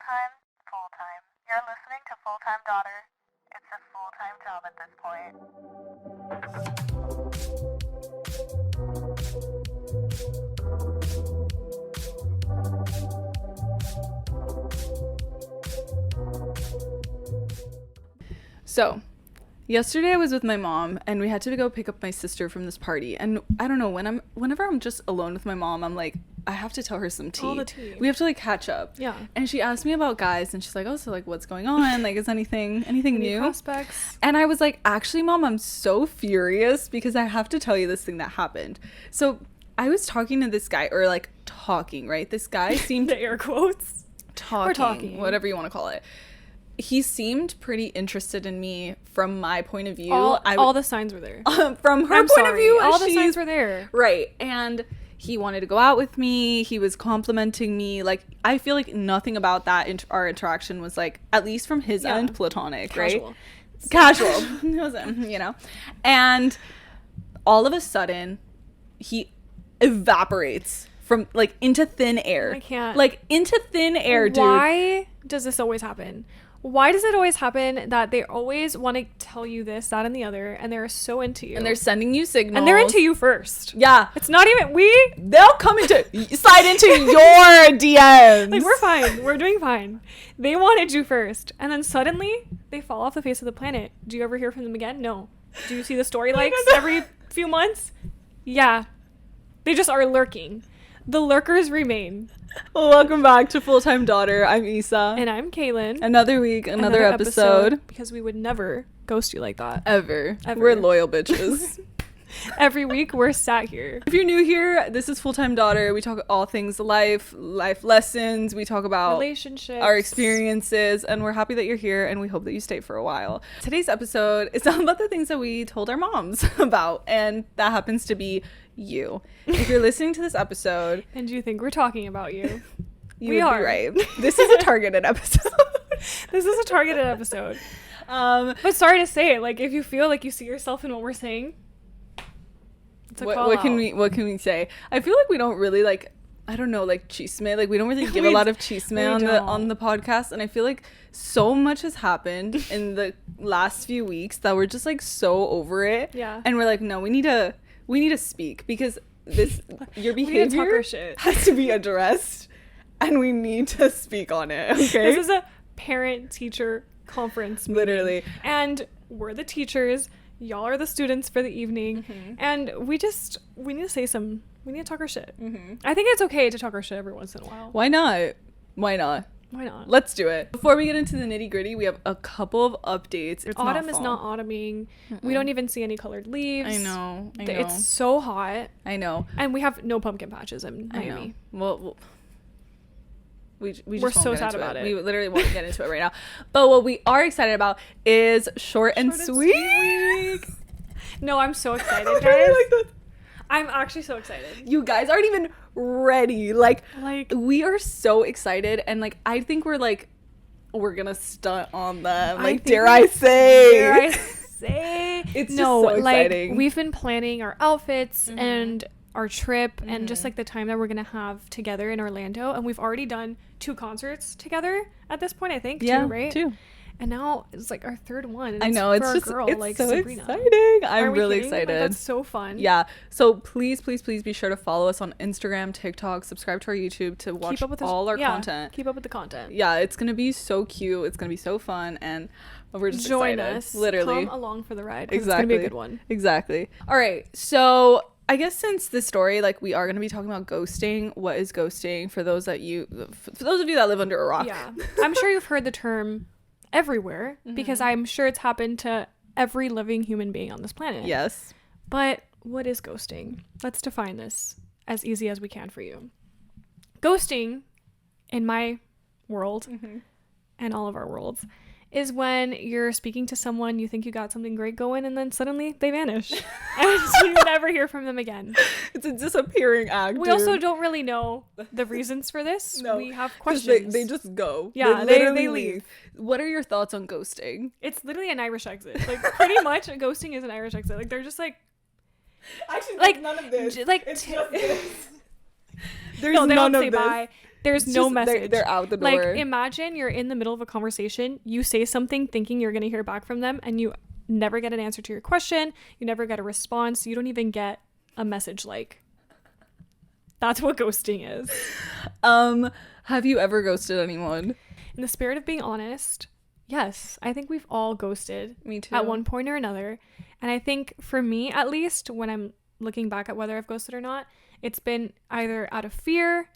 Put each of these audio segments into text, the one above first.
part-time, full-time. You're listening to Full-Time Daughter. It's a full-time job at this point. So, yesterday I was with my mom and we had to go pick up my sister from this party. And I don't know, whenever I'm just alone with my mom, I'm like, I have to tell her some tea. All the tea. We have to like catch up. Yeah. And she asked me about guys and she's like, oh, so like what's going on? Like, is anything Any new? prospects? And I was like, actually, Mom, I'm so furious because I have to tell you this thing that happened. So I was talking to this guy, or like talking, right? This guy seemed The air quotes. talking, whatever you want to call it. He seemed pretty interested in me from my point of view. All the signs were there. From her I'm point of view, all the signs were there. Right. And he wanted to go out with me. He was complimenting me. Like, I feel like nothing about that our interaction was like, at least from his end, platonic. Casual. Right? Casual. It wasn't, you know. And all of a sudden, he evaporates from like into thin air. I can't. Like into thin air, dude. Why does this always happen? Why does it always happen that they always want to tell you this, that, and the other, and they're so into you? And they're sending you signals. And they're into you first. Yeah. It's not even, they'll come slide into your DMs. like, we're fine. We're doing fine. They wanted you first. And then suddenly, they fall off the face of the planet. Do you ever hear from them again? No. Do you see the story likes every few months? Yeah. They just are lurking. The lurkers remain. Well, welcome back to Full-Time Daughter. I'm Isa. And I'm Kaylin. Another week, another episode. Because we would never ghost you like that. Ever. We're loyal bitches. Every week, we're sat here. If you're new here, this is Full-Time Daughter. We talk all things life lessons. We talk about relationships, our experiences, and we're happy that you're here, and we hope that you stay for a while. Today's episode is all about the things that we told our moms about, and that happens to be you. If you're listening to this episode and you think we're talking about you, we are right. This is a targeted episode. This is a targeted episode. But sorry to say it, like, if you feel like you see yourself in what we're saying, it's a call what out. can we say? I feel like we don't really like, I don't know, like chisme. Like, we don't really give a lot of chisme on the podcast, and I feel like so much has happened in the last few weeks that we're just like so over it. Yeah. And we're like, no, we need to speak, because your behavior has to be addressed, and we need to speak on it. Okay. This is a parent-teacher conference meeting. Literally. And we're the teachers. Y'all are the students for the evening. Mm-hmm. And we need to say we need to talk our shit. Mm-hmm. I think it's okay to talk our shit every once in a while. Why not? Why not? Let's do it. Before we get into the nitty gritty, we have a couple of updates. Autumn is not autumning. We don't even see any colored leaves. I know. It's so hot. I know. And we have no pumpkin patches in Miami. Well, we're so sad about it. We literally won't get into it right now. But what we are excited about is short and sweet. No, I'm so excited, guys. I'm actually so excited. You guys aren't even ready. Like we are so excited, and like I think we're gonna stunt on them. Like, dare I say? It's so exciting. Like, we've been planning our outfits and our trip and just like the time that we're gonna have together in Orlando, and we've already done 2 concerts together at this point, I think. Yeah, 2, right? 2. And now it's like our 3rd one. And I know, it's just girl, it's like so Sabrina. exciting. I'm really excited. Like, that's so fun. Yeah. So please be sure to follow us on Instagram, TikTok, subscribe to our YouTube to watch all our content. Keep up with the content. Yeah, it's gonna be so cute. It's gonna be so fun, and we're just join excited. us. Literally, come along for the ride. Exactly. It's gonna be a good one. Exactly. All right. So I guess since this story, like, we are going to be talking about ghosting. What is ghosting for those of you that live under a rock? Yeah. I'm sure you've heard the term everywhere because I'm sure it's happened to every living human being on this planet. Yes. But what is ghosting? Let's define this as easy as we can for you. Ghosting, in my world and all of our worlds, is when you're speaking to someone, you think you got something great going, and then suddenly they vanish and you never hear from them again. It's a disappearing act. We also don't really know the reasons for this. No, we have questions. They just go. Yeah, they leave. What are your thoughts on ghosting? It's literally an Irish exit. Like, pretty much ghosting is an Irish exit. Like, they're just like, actually, like, none of this. Like, it's just this. There's none of this. Bye. There's no message. They're out the door. Like, imagine you're in the middle of a conversation, you say something thinking you're going to hear back from them, and you never get an answer to your question, you never get a response, you don't even get a message. Like, that's what ghosting is. Have you ever ghosted anyone? In the spirit of being honest, yes, I think we've all ghosted. Me too. At one point or another. And I think for me, at least, when I'm looking back at whether I've ghosted or not, it's been either out of fear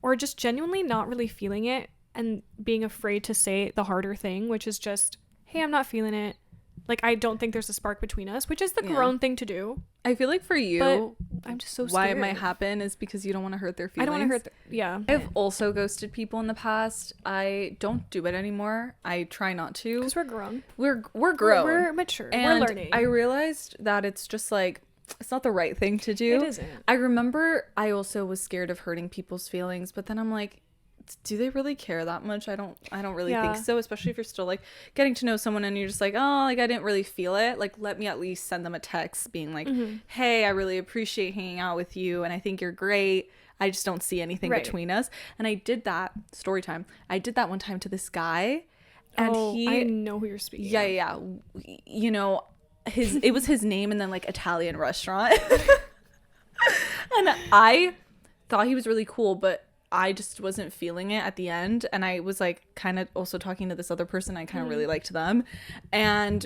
or just genuinely not really feeling it and being afraid to say the harder thing, which is just, hey, I'm not feeling it. Like, I don't think there's a spark between us, which is the grown thing to do. I feel like for you, but I'm just so scared. Why it might happen is because you don't want to hurt their feelings. I don't want to hurt yeah. I've also ghosted people in the past. I don't do it anymore. I try not to. Because we're grown. We're grown. We're mature. And we're learning. I realized that it's just like, it's not the right thing to do. It isn't. I remember I also was scared of hurting people's feelings, but then I'm like, do they really care that much? I don't really think so, especially if you're still like getting to know someone and you're just like, oh, like I didn't really feel it. Like, let me at least send them a text being like, hey, I really appreciate hanging out with you and I think you're great. I just don't see anything between us. And I did that, story time. I did that one time to this guy and I know who you're speaking of. Yeah. You know, it was his name and then like Italian restaurant. And I thought he was really cool, but I just wasn't feeling it at the end. And I was like kind of also talking to this other person I kind of really liked them. And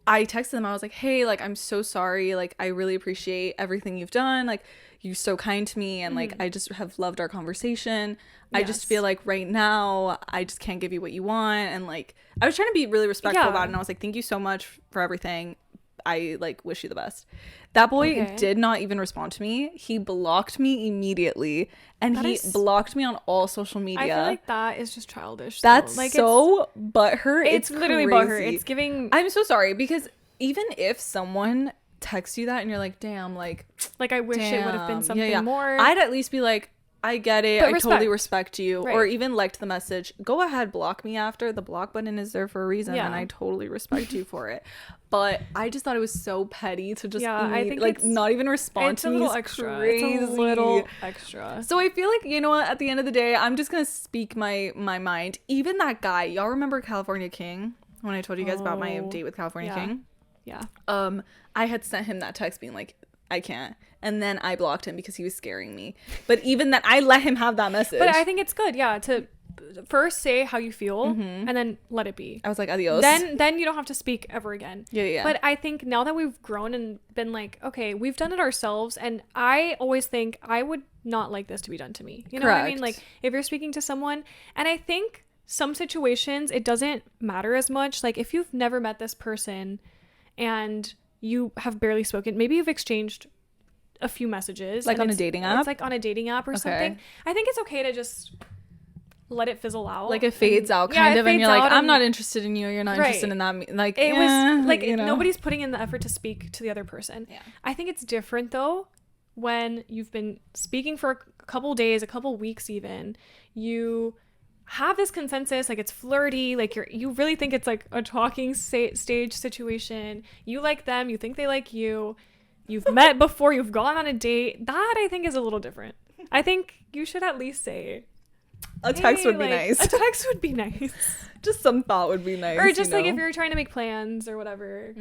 I texted them. I was like, hey, like, I'm so sorry. Like, I really appreciate everything you've done. Like, you're so kind to me. And like, I just have loved our conversation. I just feel like right now I just can't give you what you want. And like, I was trying to be really respectful about it. And I was like, thank you so much for everything. I like wish you the best. That boy did not even respond to me. He blocked me immediately and he blocked me on all social media. I feel like that is just childish. That's like, so butthurt. It's literally crazy. butthurt. It's giving. I'm so sorry because even if someone texts you that and you're like, damn, like I wish it would have been something more. I'd at least be like, I get it. I totally respect you. Right. Or even liked the message. Go ahead, block me after. The block button is there for a reason and I totally respect you for it. But I just thought it was so petty to just I think like not even respond to me. It's a little extra. Crazy. It's a little extra. So I feel like, you know what, at the end of the day, I'm just gonna speak my mind. Even that guy, y'all remember California King? When I told you guys about my date with California King? Yeah. I had sent him that text being like, I can't. And then I blocked him because he was scaring me. But even that, I let him have that message. But I think it's good, to first say how you feel and then let it be. I was like, adios. Then you don't have to speak ever again. Yeah. But I think now that we've grown and been like, okay, we've done it ourselves. And I always think I would not like this to be done to me. You know what I mean? Like, if you're speaking to someone, and I think some situations, it doesn't matter as much. Like, if you've never met this person and you have barely spoken, maybe you've exchanged a few messages, like on a dating app. It's like on a dating app or something. I think it's okay to just let it fizzle out. Like it fades out kind of, and you're like, I'm not interested in you. You're not interested in that. Like it was like nobody's putting in the effort to speak to the other person. Yeah. I think it's different though when you've been speaking for a couple days, a couple weeks, even you have this consensus, like it's flirty, like you really think it's like a talking stage situation. You like them, you think they like you. You've met before, you've gone on a date. That I think is a little different. I think you should at least say a text would be nice. A text would be nice. Just some thought would be nice. Or just like if you're trying to make plans or whatever,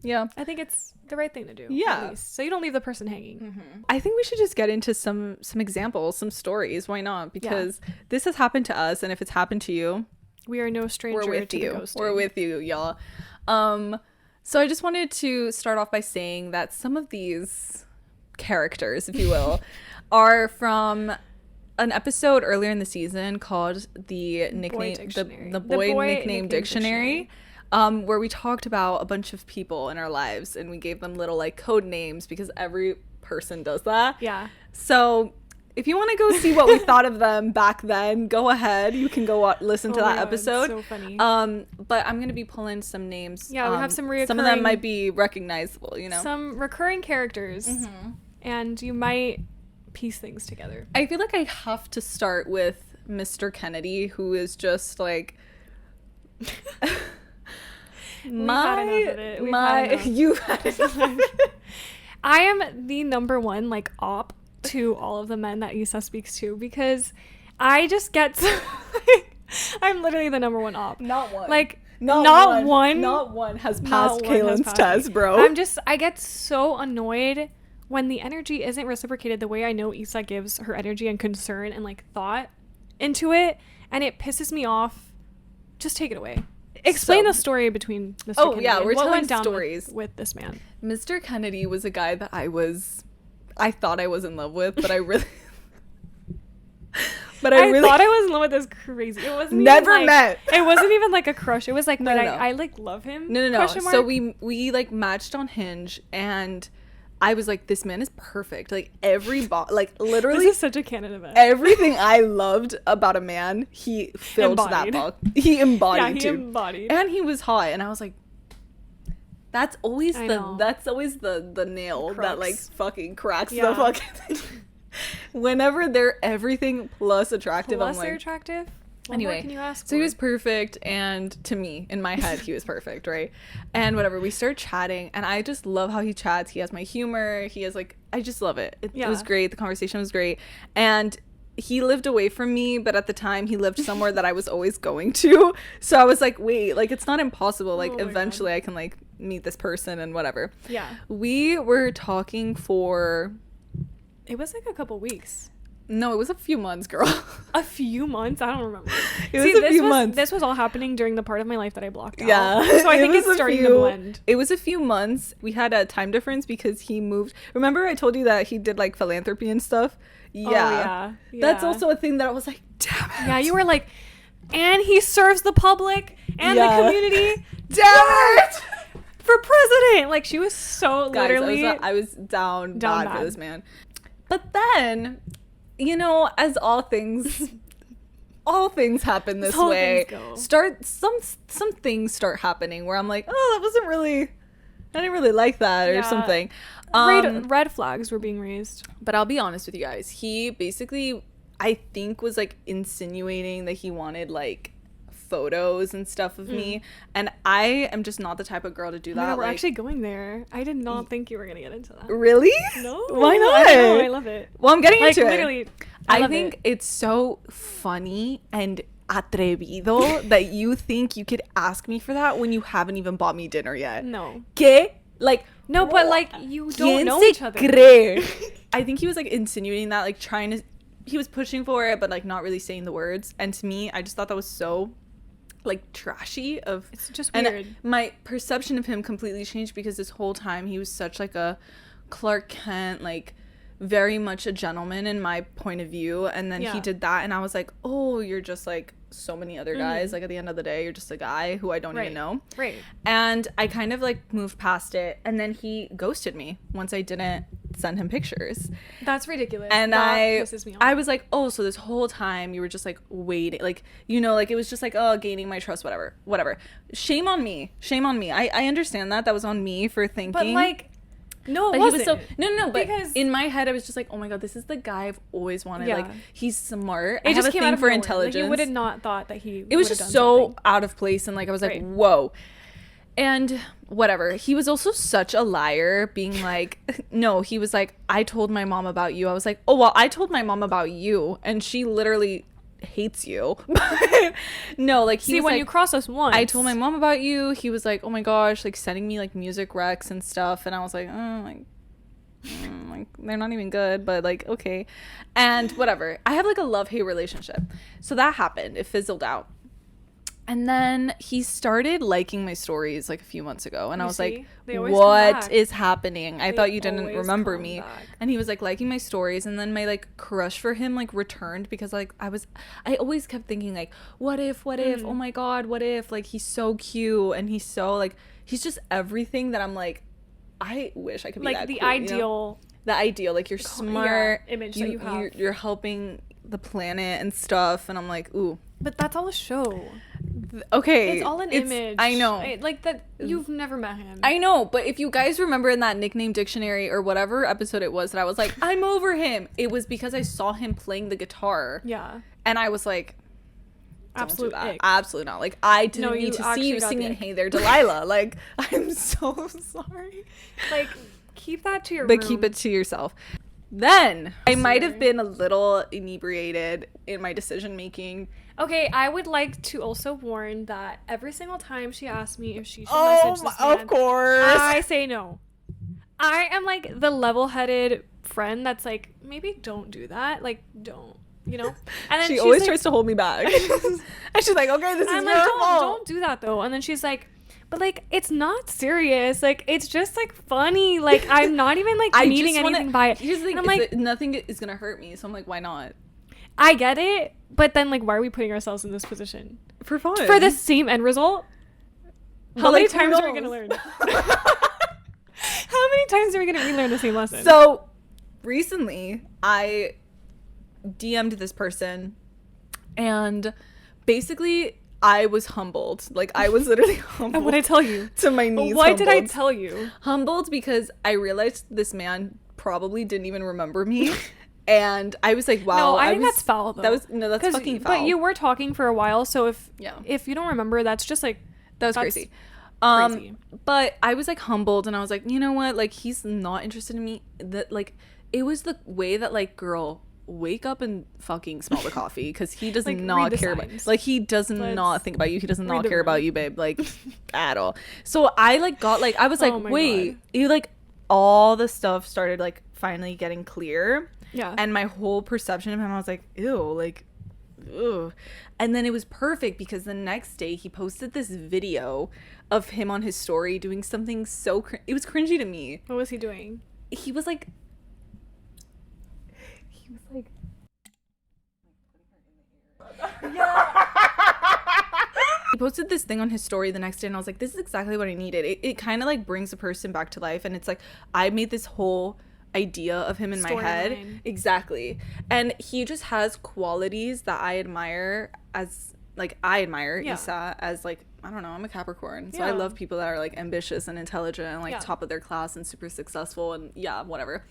Yeah. I think it's the right thing to do. Yeah. At least. So you don't leave the person hanging. I think we should just get into some examples, some stories. Why not? Because this has happened to us, and if it's happened to you, we are no stranger we're with to you. The ghosting. We're with you, y'all. So I just wanted to start off by saying that some of these characters, if you will, are from an episode earlier in the season called the nickname the boy nickname dictionary. Where we talked about a bunch of people in our lives and we gave them little like code names because every person does that. Yeah. So if you want to go see what we thought of them back then, go ahead. You can go listen to that episode. So funny. But I'm gonna be pulling some names. Yeah, we have some reoccurring. Some of them might be recognizable. You know, some recurring characters, and you might piece things together. I feel like I have to start with Mr. Kennedy, who is just like. You had enough. I am the number one like op to all of the men that Issa speaks to, because I just get so, I'm literally the number one op. Not one. Like, not one. Not one has passed Not one has Kaylin's passed test, me. bro. I get so annoyed when the energy isn't reciprocated the way I know Issa gives her energy and concern and like thought into it, and it pisses me off. Just take it away. Explain the story between Mr. Kennedy. Yeah, we're what telling went down stories with this man. Mr. Kennedy was a guy that I thought I was in love with, but I really thought I was in love with this crazy. It wasn't never even, like, met. It wasn't even like a crush. It was like, No. I like love him. No. So we like matched on Hinge, and I was like, this man is perfect. Like like literally, this is such a canon event. everything I loved about a man, he filled that box. He embodied too. Embodied. And he was hot, and I was like, that's always I the know. nail Crux. that like fucking cracks Yeah. the fucking thing. Whenever they're everything plus attractive, Plus I'm they're like, attractive. What anyway, more can you ask so he for? was perfect, and to me, in my head, he was perfect, right? And whatever, we start chatting, and I just love how he chats. He has my humor. He has like, I just love it. It was great. The conversation was great, and he lived away from me, but at the time, he lived somewhere that I was always going to. So I was like, wait, like it's not impossible. Like eventually, I can like meet this person and whatever. Yeah. We were talking for. It was like a couple weeks. No, it was a few months, girl. A few months? I don't remember. It was a few months. This was all happening during the part of my life that I blocked out. Yeah. So I think it's starting to blend. It was a few months. We had a time difference because he moved. Remember I told you that he did like philanthropy and stuff? Yeah. That's also a thing that I was like, damn it. Yeah, you were like, and he serves the public and the community. Damn it. For president. Like, she was so Guys, literally. I was down bad for bad. this man. But then, you know, as all things happen this all way. things go. Some things start happening where I'm like, oh, that wasn't really, I didn't really like that or Yeah. something. Red flags were being raised. But I'll be honest with you guys. He basically, I think, was like insinuating that he wanted like photos and stuff of me, and I am just not the type of girl to do that. We're like, actually going there. I did not think you were gonna get into that. really? No. Why not? I don't know. I love it. Well, I'm getting Like, into literally, it. I I love think it. it's so funny and atrevido that you think you could ask me for that when you haven't even bought me dinner yet. No. ¿Qué? Like, No, but like, you don't ¿quién know se each other. cree? I think he was like insinuating that, like trying to, he was pushing for it, but like not really saying the words. And to me, I just thought that was so like trashy of, It's just and weird. my perception of him completely changed because this whole time he was such like a Clark Kent, like very much a gentleman in my point of view, and then he did that and I was like, oh, you're just like so many other guys. Like at the end of the day, you're just a guy who I don't even know. Right. And I kind of like moved past it, and then he ghosted me once I didn't send him pictures. That's ridiculous. And that pisses me off. I was like, oh, so this whole time you were just like waiting, like, you know, like it was just like, oh, gaining my trust, whatever. Shame on me. I understand that was on me for thinking. But like, no, it that wasn't. he was so no, but Because in my head I was just like, oh my god, this is the guy I've always wanted. Yeah. Like he's smart. it I just have a came thing out of for nowhere. intelligence. Like, you would have not thought that he. It was would've just done so something. out of place, and like I was like, Right. whoa. And whatever, he was also such a liar, being like, no, he was like, I told my mom about you. I was like, oh well, I told my mom about you and she literally hates you. No, like he See, was when like, you cross us once, I told my mom about you. He was like, oh my gosh, like sending me like music recs and stuff, and I was like, oh, like they're not even good, but like okay. And whatever, I have like a love-hate relationship, so that happened. It fizzled out, and then he started liking my stories like a few months ago, and I was see? like, They always come what back. is happening? I They thought you didn't always remember come me. back. And he was like liking my stories, and then my like crush for him like returned, because like I always kept thinking like, what if oh my god, what if, like he's so cute and he's so like, he's just everything that I'm like, I wish I could be like that the cool, you know? ideal. The ideal, like you're smart, image that you have. you're helping the planet and stuff, and I'm like, ooh, But that's all a show. okay, It's all an image. I know. Like that. You've never met him. I know, but if you guys remember in that nickname dictionary or whatever episode it was that I was like, I'm over him, it was because I saw him playing the guitar. Yeah. And I was like, don't Absolute do that. ick. Absolutely not. Like, I didn't No, need you to see actually you got the singing ick. Hey There Delilah. Like, I'm so sorry. Like, keep that to your But room. keep it to yourself. Then I might have been a little inebriated in my decision making. Okay, I would like to also warn that every single time she asks me if she should message this man, of course, I say no. I am like the level-headed friend that's like, maybe don't do that. Like, don't, you know? And then she she's always like, tries to hold me back. And she's like, okay, this is I'm your like, fault. don't do that though. And then she's like, but like, it's not serious. Like, it's just like funny. Like, I'm not even like meaning anything by it. Here's the thing, and I'm like, nothing is gonna hurt me. So I'm like, why not? I get it, but then like, why are we putting ourselves in this position For fun. for the same end result? How many times are we gonna learn? How many times are we gonna relearn the same lesson? So recently I DM'd this person, and basically I was humbled. Like, I was literally humbled. And what I tell you? To my knees. What humbled. did I tell you? Humbled because I realized this man probably didn't even remember me. And I was like, wow. No, I think that's foul though. That's fucking foul. But you were talking for a while, so if you don't remember, that's just like, that's crazy. Crazy. But I was like humbled, and I was like, you know what? Like, he's not interested in me. That, like, it was the way that, like, girl, wake up and fucking smell the coffee, because he does like, not care about, like, he does not think about you. He does not care about you, babe, like, at all. So I like got like, I was like, wait, God. You like, all the stuff started like finally getting clear. Yeah. And my whole perception of him, I was like, ew, like, ugh. And then it was perfect because the next day he posted this video of him on his story doing something so it was cringy to me. What was he doing? He was like yeah. He posted this thing on his story the next day, and I was like, this is exactly what I needed. It kind of like brings a person back to life, and it's like I made this whole idea of him in my head. Exactly. And he just has qualities that I admire as like Isa as like, I don't know, I'm a Capricorn, so I love people that are like ambitious and intelligent and like top of their class and super successful and whatever.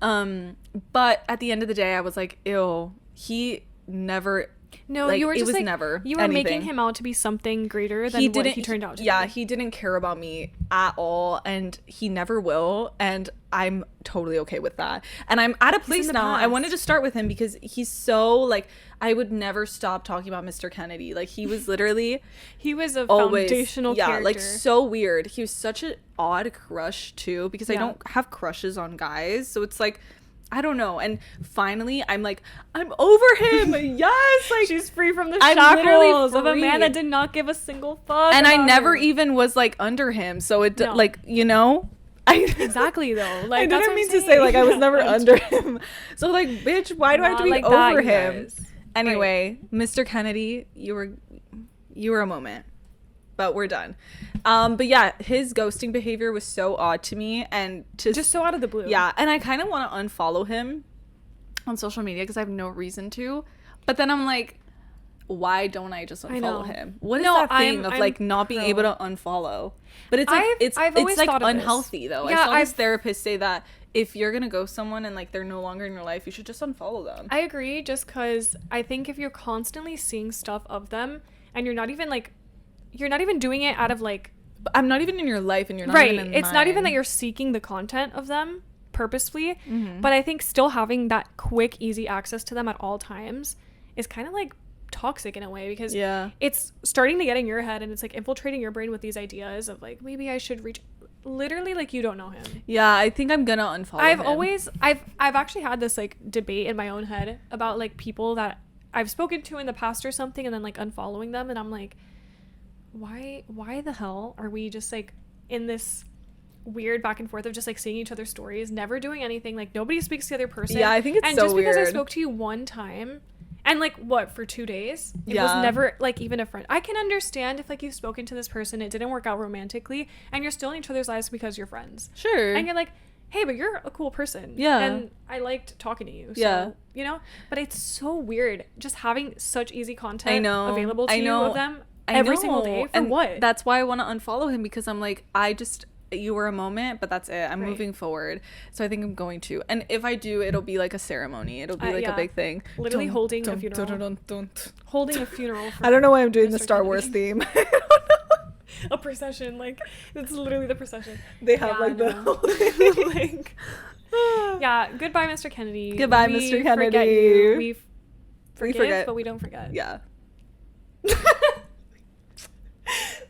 But at the end of the day I was like, ew, he never you were just, it was like, never you were anything. Making him out to be something greater than what he turned out to be. He didn't care about me at all, and he never will, and I'm totally okay with that. And I'm at a place now, I wanted to start with him because he's so like, I would never stop talking about Mr. Kennedy. Like, he was literally he was a foundational character. Like, so weird. He was such an odd crush too, because I don't have crushes on guys, so it's like, I don't know. And finally, I'm like, I'm over him. Yes, like, she's free from the shackles of a man that did not give a single fuck. And I never even was like under him. So it like, you know, exactly though. Like, I didn't mean to say like I was never under him. So like, bitch, why do I have to be like over him? Anyway, right. Mr. Kennedy, you were a moment. But we're done. But yeah, his ghosting behavior was so odd to me, and just so out of the blue. Yeah, and I kind of want to unfollow him on social media because I have no reason to. But then I'm like, why don't I just unfollow him? What is that thing of like not being able to unfollow? But it's like it's like unhealthy though. Yeah, I saw this therapist say that if you're gonna ghost someone and like they're no longer in your life, you should just unfollow them. I agree, just because I think if you're constantly seeing stuff of them and you're not even doing it out of like, I'm not even in your life and you're not even in it's mine. Not even that you're seeking the content of them purposefully, but I think still having that quick, easy access to them at all times is kind of like toxic in a way, because it's starting to get in your head and it's like infiltrating your brain with these ideas of like, maybe I should reach, literally like you don't know him. Yeah, I think I'm gonna unfollow him. I've actually had this like debate in my own head about like people that I've spoken to in the past or something, and then like unfollowing them, and I'm like, why the hell are we just like in this weird back and forth of just like seeing each other's stories, never doing anything, like nobody speaks to the other person. Yeah, I think it's so weird. And just because I spoke to you one time and like what, for 2 days, it was never like even a friend. I can understand if like you've spoken to this person, it didn't work out romantically, and you're still in each other's lives because you're friends. Sure. And you're like, hey, but you're a cool person. Yeah. And I liked talking to you. So, you know, but it's so weird just having such easy content available to you of them every single day for what? That's why I want to unfollow him, because I'm like, you were a moment, but that's it. I'm moving forward. So I think I'm going to. And if I do, it'll be like a ceremony. It'll be like a big thing. Literally holding a funeral. Holding a funeral. I don't know why I'm doing the Star Wars theme. A procession. Like, it's literally the procession. They have like the whole thing. Like, Yeah, goodbye, Mr. Kennedy. Goodbye, We Mr. Kennedy. Forget you. We forgive, forget. but we don't forget. Yeah.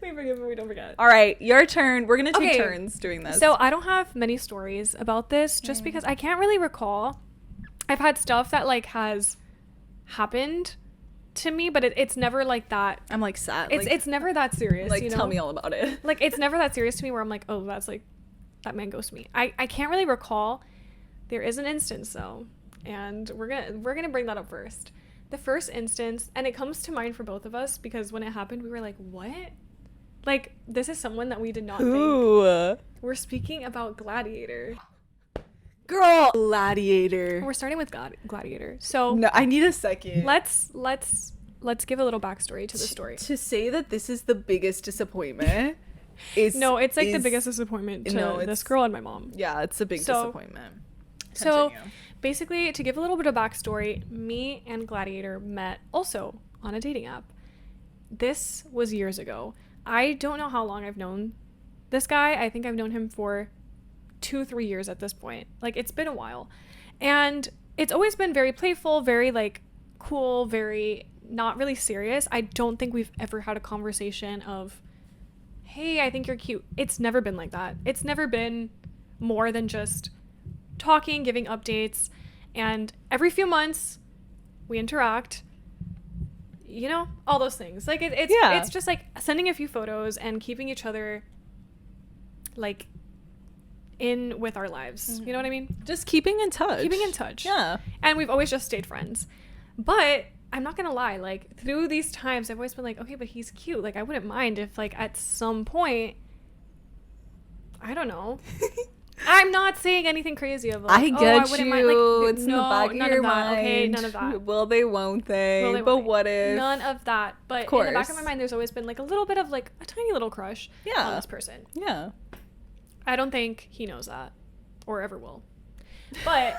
We forgive, but we don't forget. All right, your turn. We're gonna take Okay, turns doing this. So I don't have many stories about this, just because I can't really recall. I've had stuff that like has happened to me, but it's never like that. I'm like sad. It's never that serious. like you know? tell me all about it. Like it's never that serious to me where I'm like, oh, that's like that man ghosted me. I can't really recall. There is an instance though, and we're gonna bring that up first. The first instance, and it comes to mind for both of us because when it happened, we were like, what? Like, this is someone that we did not think. We're speaking about Gladiator. Girl, Gladiator. We're starting with Gladiator. So No, I need a second. let's give a little backstory to the story. To say that this is the biggest disappointment is No, it's like the biggest disappointment to this girl and my mom. Yeah, it's a big disappointment. So Continue. basically, to give a little bit of backstory, me and Gladiator met also on a dating app. This was years ago. I don't know how long I've known this guy. I think I've known him for 2-3 years at this point. Like, it's been a while. And it's always been very playful, very, like, cool, very not really serious. I don't think we've ever had a conversation of, hey, I think you're cute. It's never been like that. It's never been more than just talking, giving updates, and every few months we interact, you know, all those things. Like it's just like sending a few photos and keeping each other like in with our lives. You know what I mean? Just keeping in touch. Yeah. And we've always just stayed friends. But I'm not gonna lie, like through these times I've always been like, okay, but he's cute. Like I wouldn't mind if like at some point, I don't know. I'm not saying anything crazy of like, I get I wouldn't you. mind. Like, it's in the back of your mind. Okay, none of that. Will they, won't they? Will they, but won't they? what if? None of that. But in the back of my mind, there's always been like a little bit of like a tiny little crush on this person. Yeah. I don't think he knows that or ever will. But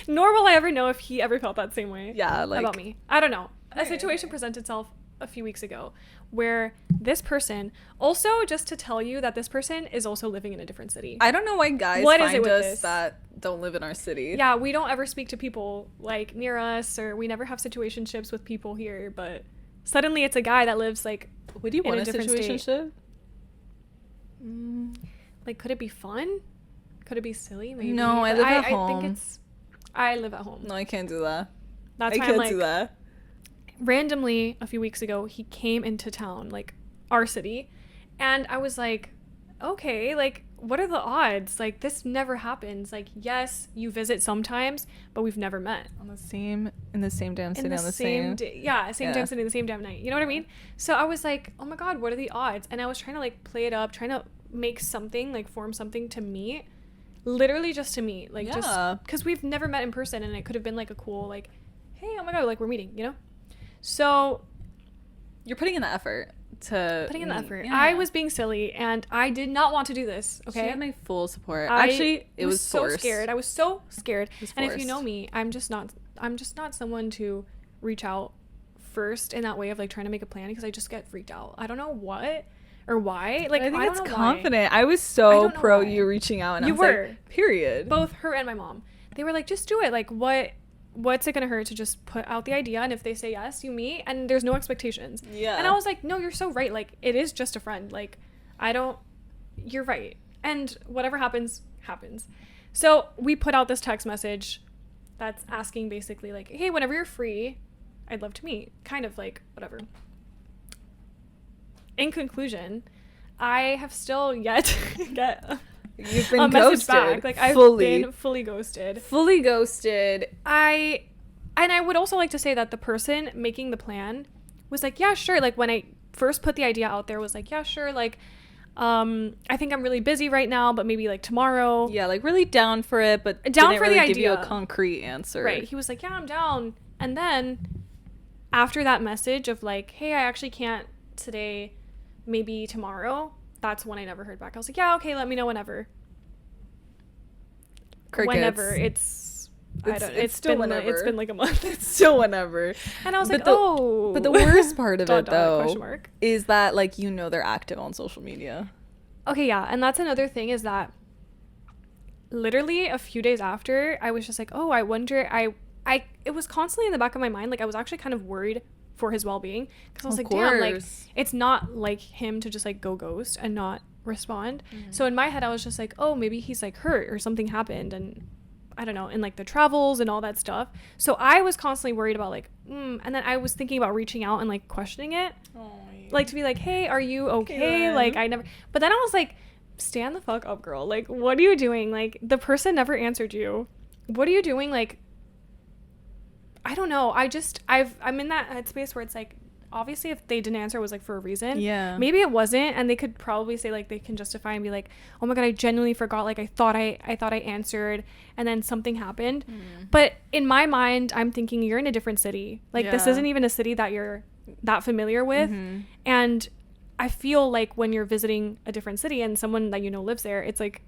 nor will I ever know if he ever felt that same way about me. I don't know. A situation presented itself a few weeks ago where this person, also just to tell you that this person is also living in a different city. I don't know why guys find us that don't live in our city. Yeah, we don't ever speak to people like near us, or we never have situationships with people here, but suddenly it's a guy that lives like would you want a different situationship? Like, could it be fun? Could it be silly? Maybe. No, I live at home. I live at home. No, I can't do that. That's why I can't do that. Randomly, a few weeks ago, he came into town, like our city, and I was like, okay, like, what are the odds? Like, this never happens. Like, yes, you visit sometimes, but we've never met. In the same damn city, damn city, the same damn night. You know what I mean? So I was like, oh my God, what are the odds? And I was trying to like play it up, trying to make something, like form something to meet. Literally just to meet. Like, just because we've never met in person, and it could have been like a cool, like, hey, oh my God, like we're meeting, you know? So you're putting in the effort. Yeah. I was being silly, and I did not want to do this. Okay, she had my full support. Actually, it was so forced. scared. I was so scared. And if you know me, I'm just not someone to reach out first in that way of like trying to make a plan, because I just get freaked out. I don't know what or why. Like, I think I it's don't know confident. why. I was so pro why. you reaching out, and you I was were like, period. Both her and my mom. They were like, just do it. Like, what's it gonna hurt to just put out the idea, and if they say yes, you meet, and there's no expectations. Yeah. And I was like, no, you're so right. Like, it is just a friend. Like, you're right. And whatever happens. So we put out this text message that's asking basically like, hey, whenever you're free, I'd love to meet. Kind of like, whatever. In conclusion, I have still yet to get You've been a ghosted. message back. Like, I've been fully ghosted. And I would also like to say that the person making the plan was like, yeah, sure. Like, when I first put the idea out there, was like, yeah, sure. Like, I think I'm really busy right now, but maybe like tomorrow. Yeah, like really down for it, but down didn't for really the give idea. you a concrete answer. Right. He was like, yeah, I'm down. And then after that message of like, hey, I actually can't today, maybe tomorrow, that's when I never heard back. I was like, yeah, okay, let me know whenever. Crickets. Whenever it's still whenever. It's been like a month. It's still whenever. And I was but like, But the worst part of it though question mark. is that like, you know, they're active on social media. Okay, yeah, and that's another thing, is that literally a few days after, I was just like, oh, I wonder, it was constantly in the back of my mind. Like, I was actually kind of worried for his well-being, because I was like, damn, like, it's not like him to just like go ghost and not respond. So in my head, I was just like, oh, maybe he's like hurt or something happened, and I don't know, and like the travels and all that stuff. So I was constantly worried about like, and then I was thinking about reaching out and like questioning it, like to be like, hey, are you okay? Like, I never, but then I was like, stand the fuck up, girl. Like, what are you doing? Like, the person never answered you. What are you doing? Like, I don't know. I'm in that headspace where it's like, obviously if they didn't answer, it was like for a reason. Yeah. Maybe it wasn't, and they could probably say like, they can justify and be like, oh my god, I genuinely forgot. Like, I thought I answered, and then something happened. But in my mind, I'm thinking, you're in a different city. Like, this isn't even a city that you're that familiar with. And I feel like when you're visiting a different city and someone that you know lives there, it's like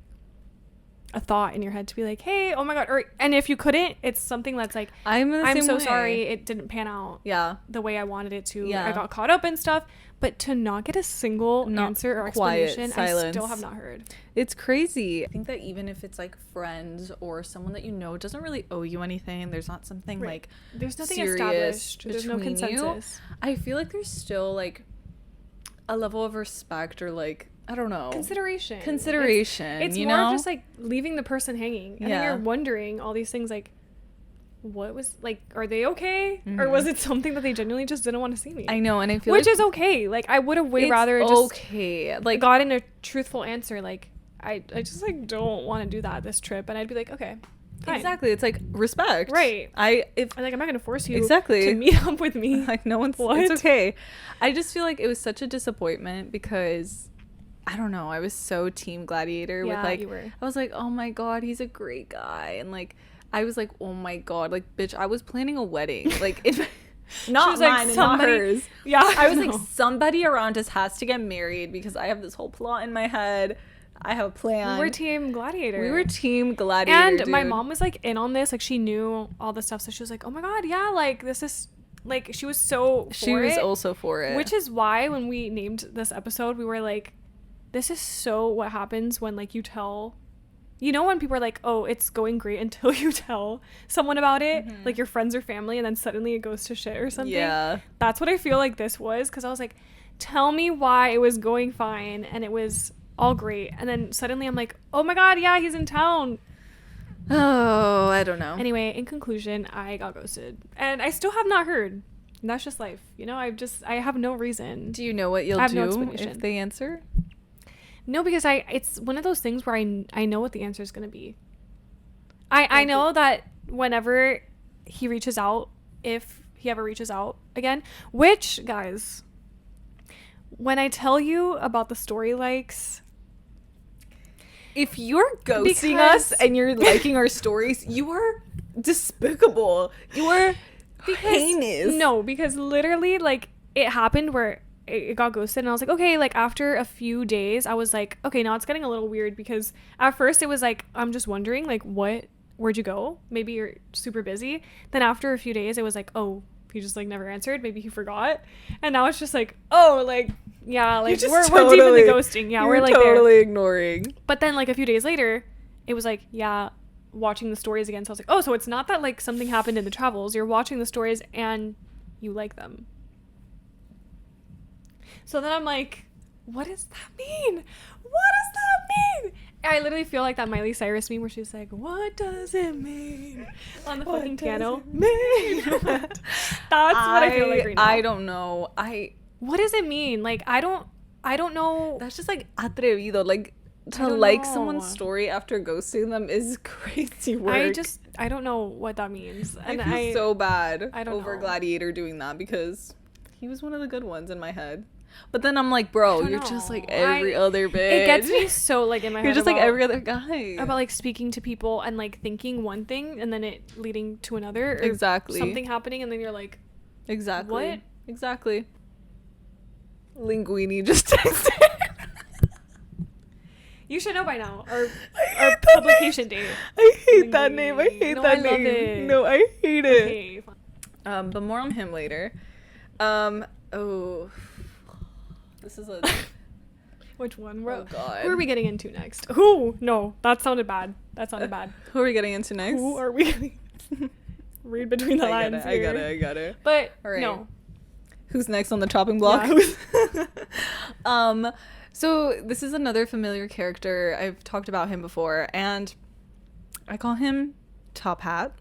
a thought in your head to be like, hey, oh my god, and if you couldn't, it's something that's like, I'm so sorry it didn't pan out the way I wanted it to. I got caught up and stuff, but to not get a single answer or explanation, I still have not heard. It's crazy. I think that even if it's like friends or someone that you know doesn't really owe you anything, there's not something like there's nothing established, there's no consensus, I feel like there's still like a level of respect, or like, I don't know, consideration. It's you more know? Of just like leaving the person hanging, and then you're wondering all these things like, what was like, are they okay, or was it something that they genuinely just didn't want to see me? I know, and I feel which is okay. Like, I would have way rather just like gotten a truthful answer. Like, I just like don't want to do that this trip, and I'd be like, okay, fine. Exactly. It's like respect, right? I'm like, I'm not gonna force you to meet up with me. Like, no one's it's okay. I just feel like it was such a disappointment because I don't know, I was so team Gladiator with like, you were. I was like, oh my god, he's a great guy, and like I was like, oh my god, like, bitch, I was planning a wedding, like not mine, like, and not hers. I was like, somebody around us has to get married because I have this whole plot in my head. I have a plan. We were team Gladiator. And dude. My mom was like in on this, like she knew all the stuff, so she was like, oh my god, yeah, like this is like, she was so she was also for it, which is why when we named this episode, we were like, this is so what happens when like you tell, you know, when people are like, oh, it's going great until you tell someone about it, like your friends or family, and then suddenly it goes to shit or something. That's what I feel like this was, because I was like, tell me why it was going fine and it was all great, and then suddenly I'm like, oh my god, yeah, he's in town. Oh, I don't know. Anyway, in conclusion, I got ghosted, and I still have not heard. And that's just life, you know. I have no reason. Do you know what you'll do if they answer? No, because it's one of those things where I know what the answer is going to be. I know that whenever he reaches out, if he ever reaches out again, which, guys, when I tell you about the story likes, if you're ghosting us and you're liking our stories, you are despicable. You are heinous. No, because literally, like, it happened where it got ghosted, and I was like, okay, like after a few days, I was like, okay, now it's getting a little weird, because at first it was like, I'm just wondering, like, where'd you go? Maybe you're super busy. Then after a few days, it was like, oh, he just like never answered. Maybe he forgot. And now it's just like, oh, like, yeah, like we're deep in the ghosting. Yeah, we're like totally there. Ignoring. But then like a few days later, it was like, yeah, watching the stories again. So I was like, oh, so it's not that like something happened in the travels. You're watching the stories and you like them. So then I'm like, what does that mean? What does that mean? I literally feel like that Miley Cyrus meme where she's like, what does it mean? On the fucking piano. That's what I feel like right now. I don't know. What does it mean? Like, I don't know. That's just like atrevido. Like, to like someone's story after ghosting them is crazy work. I don't know what that means. And I feel so bad over Gladiator doing that, because he was one of the good ones in my head. But then I'm like, bro, you're just like every other bitch. It gets me so like in my head. You're just like every other guy. About like speaking to people and like thinking one thing and then it leading to another. Or exactly. something happening and then you're like, exactly. What? Exactly. Linguini just texted. You should know by now. Our publication date. I hate that name. I hate that name. Love it. No, I hate it. Okay, fine. But more on him later. Oh. This is a Which one? Oh, God. Who are we getting into next? Who? No, that sounded bad. Who are we getting into next? Who are we? Read between the lines. I got it. But right. no. Who's next on the chopping block? Yeah. So this is another familiar character. I've talked about him before, and I call him Top Hat.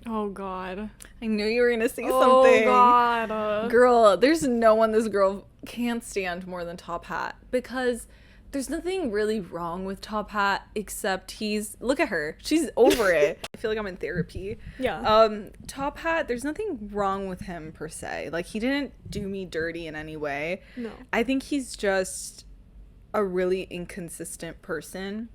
Oh, God. I knew you were gonna say something. Oh, God. Girl, there's no one this girl can't stand more than Top Hat, because there's nothing really wrong with Top Hat except look at her. She's over it. I feel like I'm in therapy. Yeah. Top Hat, there's nothing wrong with him per se. Like, he didn't do me dirty in any way. No. I think he's just a really inconsistent person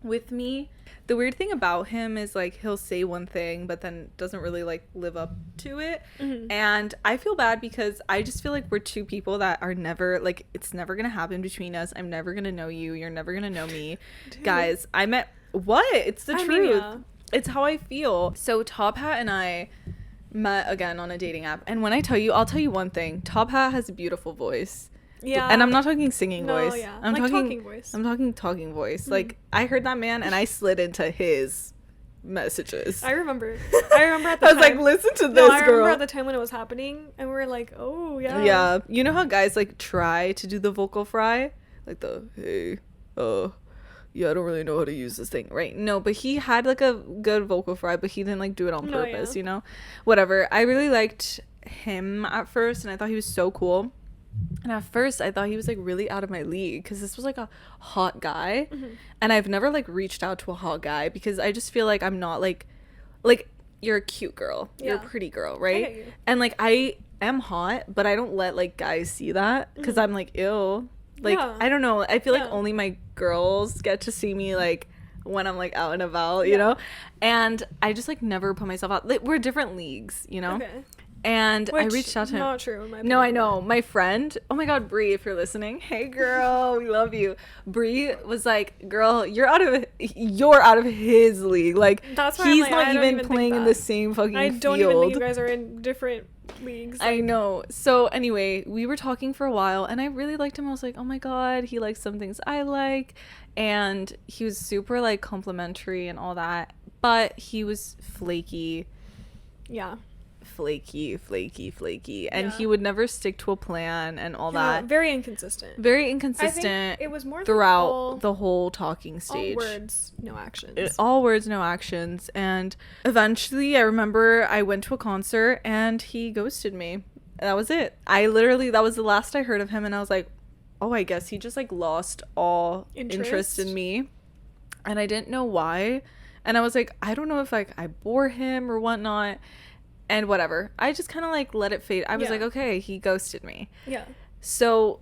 with me. The weird thing about him is, like, he'll say one thing but then doesn't really, like, live up to it. Mm-hmm. And I feel bad because I just feel like we're two people that are never, like, it's never gonna happen between us. I'm never gonna know you, you're never gonna know me. Guys, it's the truth. Mean, yeah. It's how I feel. So Top Hat and I met again on a dating app, and when I'll tell you one thing. Top Hat has a beautiful voice. Yeah. And I'm not talking singing voice. Yeah. I'm like talking voice. I'm talking talking voice. Mm-hmm. Like, I heard that man and I slid into his messages. I remember at the time. I was like, listen to this, I girl. remember at the time when it was happening, and we were like, oh, yeah. Yeah. You know how guys, like, try to do the vocal fry? Like the, hey, yeah, I don't really know how to use this thing. Right. No, but he had, like, a good vocal fry, but he didn't, like, do it on purpose, you know? Whatever. I really liked him at first, and I thought he was so cool. And at first I thought he was, like, really out of my league because this was, like, a hot guy. Mm-hmm. And I've never, like, reached out to a hot guy because I just feel like I'm not, like you're a cute girl. Yeah. You're a pretty girl, right? I get you. And, like, I am hot, but I don't let, like, guys see that because I'm, like, ew. Like, yeah. I don't know. I feel like only my girls get to see me, like, when I'm, like, out and about, you know? And I just, like, never put myself out. Like, we're different leagues, you know? Okay. And I reached out to him. Not true. No, I know. My friend, oh my God, Bree, if you're listening, hey girl, we love you. Bree was like, girl, you're out of his league. Like, that's why he's like, not even playing in the same fucking field. I don't even think you guys are in different leagues. I know. So anyway, we were talking for a while, and I really liked him. I was like, oh my God, he likes some things I like, and he was super, like, complimentary and all that, but he was flaky. Yeah. Flaky, and he would never stick to a plan and all that. Very inconsistent. I think it was more throughout the whole talking stage. All words, no actions. All words, no actions. And eventually, I remember I went to a concert and he ghosted me. That was it. That was the last I heard of him, and I was like, oh, I guess he just, like, lost all interest in me, and I didn't know why. And I was like, I don't know if, like, I bore him or whatnot. And whatever. I just kind of, like, let it fade. I was like, okay, he ghosted me. Yeah. So,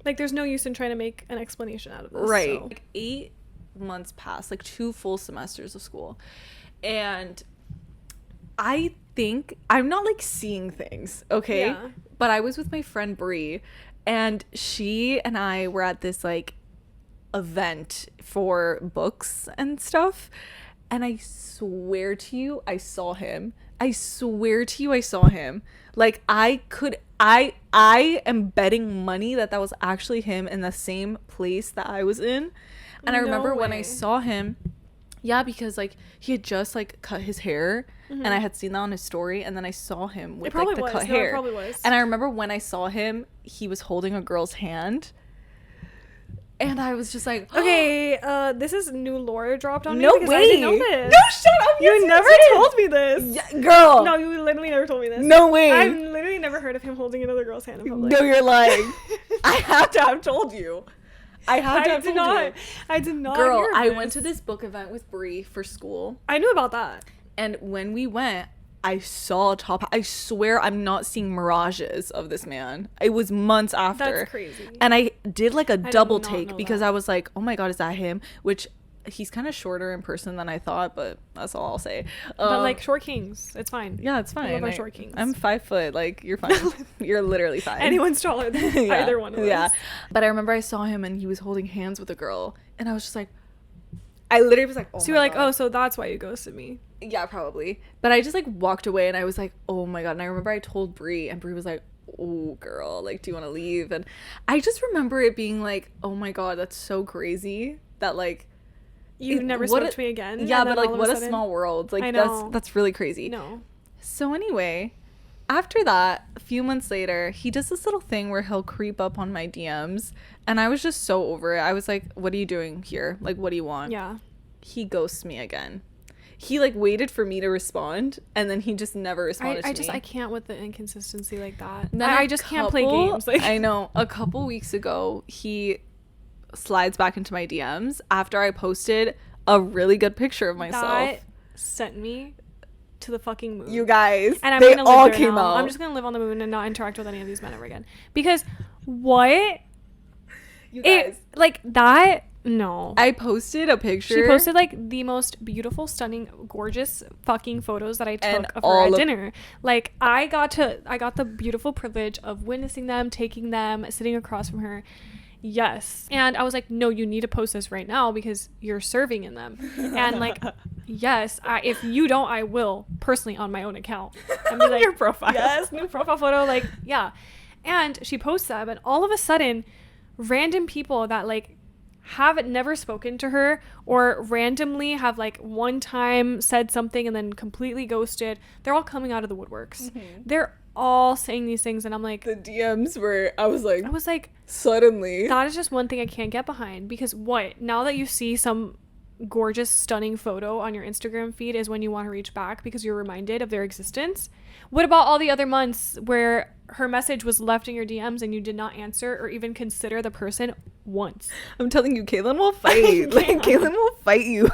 like, there's no use in trying to make an explanation out of this. Right. So. Like, 8 months passed, like, 2 full semesters of school. And I think I'm not, like, seeing things, okay? Yeah. But I was with my friend Bree, and she and I were at this, like, event for books and stuff. And I swear to you, I saw him. Like, I am betting money that was actually him in the same place that I was in. And I remember when I saw him, because, like, he had just, like, cut his hair, and I had seen that on his story, and then I saw him with, like, the cut hair. It probably was. And I remember when I saw him, he was holding a girl's hand. And I was just like, okay, this is new lore dropped on me. No because way. I didn't know this. No, shut up. You never told me this. Yeah, girl. No, you literally never told me this. No way. I've literally never heard of him holding another girl's hand in public. No, you're lying. I have to have told you. I did not. Girl, I went to this book event with Bree for school. I knew about that. And when we went, I saw I swear I'm not seeing mirages of this man. It was months after. That's crazy. And I did, like, a double take because I was like, oh my God, is that him? Which, he's kind of shorter in person than I thought, but that's all I'll say. But, like, short kings, it's fine. Yeah, it's fine. I love my short kings. I'm 5 foot. Like, you're fine. You're literally fine. Anyone's taller than either one of us. Yeah. But I remember I saw him and he was holding hands with a girl, and I was just like, I literally was like, oh my God. So you were like, oh, so that's why you ghosted me. Yeah, probably. But I just, like, walked away, and I was like, oh my God. And I remember I told Bree, and Bree was like, oh girl, like, do you want to leave? And I just remember it being like, oh my god, that's so crazy that like You never spoke to me again. Yeah, but like what a small world. Like that's really crazy. No. So anyway, after that, a few months later, he does this little thing where he'll creep up on my DMs, and I was just so over it. I was like, what are you doing here? Like, what do you want? Yeah. He ghosts me again. He like waited for me to respond, and then he just never responded to me. I can't with the inconsistency like that. Then I just can't play games. Like, I know. A couple weeks ago, he slides back into my DMs after I posted a really good picture of myself. That sent me to the fucking moon. You guys, and they all came out. I'm just gonna live on the moon and not interact with any of these men ever again. Because what? You guys, like that. No. I posted a picture. She posted like the most beautiful, stunning, gorgeous fucking photos that I took of her at dinner. Like I got the beautiful privilege of witnessing them, taking them, sitting across from her. Yes. And I was like, no, you need to post this right now because you're serving in them. And like, yes, if you don't, I will personally on my own account. And be like, your profile. Yes, new profile photo. Like, yeah. And she posts that, but all of a sudden, random people that like have never spoken to her or randomly have like one time said something and then completely ghosted, they're all coming out of the woodworks. Mm-hmm. They're all saying these things, and I'm like, the DMs were, I was like suddenly, that is just one thing I can't get behind. Because what, now that you see some gorgeous, stunning photo on your Instagram feed is when you want to reach back because you're reminded of their existence? What about all the other months where her message was left in your DMs and you did not answer or even consider the person once? I'm telling you, Caitlin will fight. Like, Caitlin will fight you.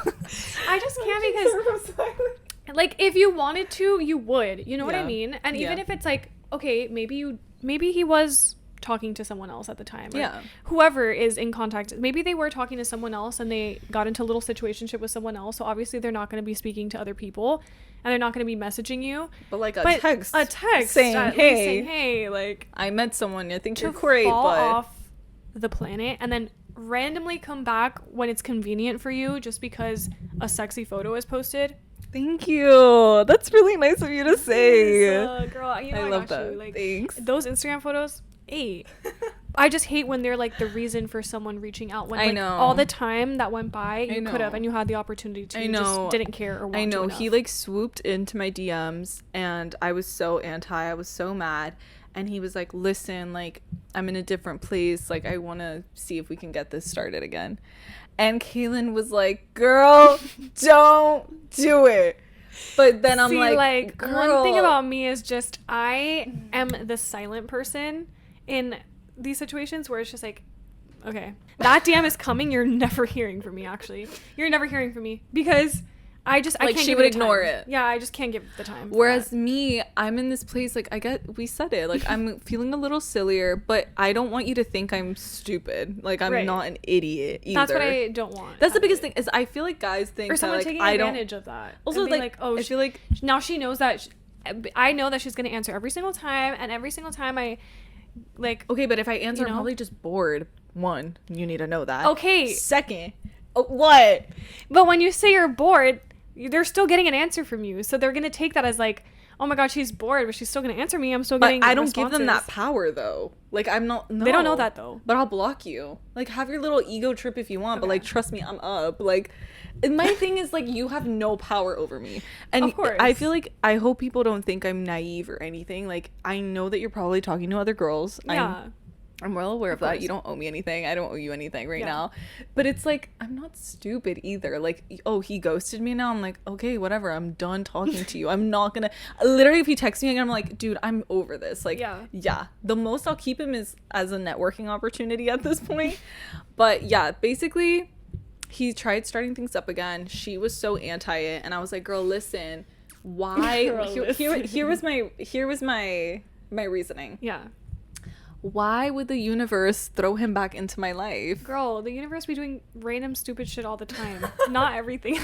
I just can't because, like, if you wanted to, you would. You know what I mean? And even if it's like, okay, maybe he was talking to someone else at the time. Yeah. Whoever is in contact, maybe they were talking to someone else and they got into a little situationship with someone else. So obviously they're not going to be speaking to other people and they're not going to be messaging you. But like a text saying, hey, like, I met someone. I think you're great, fall but off the planet and then randomly come back when it's convenient for you just because a sexy photo is posted. Thank you. That's really nice of you to say. Girl, you know I love that. Like, thanks. Those Instagram photos, I just hate when they're like the reason for someone reaching out. When, I like, know. All the time that went by, you could have, and you had the opportunity to. I know. You just didn't care or want to. I know. enough. He like swooped into my DMs, and I was so anti. I was so mad. And he was like, listen, like, I'm in a different place. Like, I want to see if we can get this started again. And Kaylin was like, girl, don't do it. But then I'm like, girl. One thing about me is just I am the silent person in these situations where it's just like, okay, that DM is coming. You're never hearing from me, actually. You're never hearing from me because I can't she give would it the ignore time. it. Yeah, I just can't give the time. Whereas me, I'm in this place, like, we said it, like, I'm feeling a little sillier, but I don't want you to think I'm stupid. Like, I'm not an idiot either. That's what I don't want. That's the biggest thing, is I feel like guys think or someone that, like, taking advantage of that. Also, like, oh, I feel like now she knows that. I know that she's going to answer every single time, and every single time I, like. Okay, but if I answer, I'm probably just bored. One, you need to know that. Okay. Second, what? But when you say you're bored, they're still getting an answer from you, so they're gonna take that as like, oh my god, she's bored, but she's still gonna answer me. I'm still getting. But I don't responses. give them that power though. Like, I'm not. No. They don't know that though. But I'll block you. Like, have your little ego trip if you want, but like, trust me, I'm up. Like, and my thing is, like, you have no power over me. And of course, I feel like, I hope people don't think I'm naive or anything. Like, I know that you're probably talking to other girls. Yeah. I'm well aware of that. You don't owe me anything. I don't owe you anything right now. But it's like, I'm not stupid either. Like, oh, he ghosted me now. I'm like, okay, whatever. I'm done talking to you. I'm not gonna. Literally, if he texts me again, I'm like, dude, I'm over this. Like, yeah. The most I'll keep him is as a networking opportunity at this point. But yeah, basically, he tried starting things up again. She was so anti it, and I was like, girl, listen. Why? Here was my reasoning. Yeah. Why would the universe throw him back into my life? Girl, the universe be doing random stupid shit all the time. Not everything.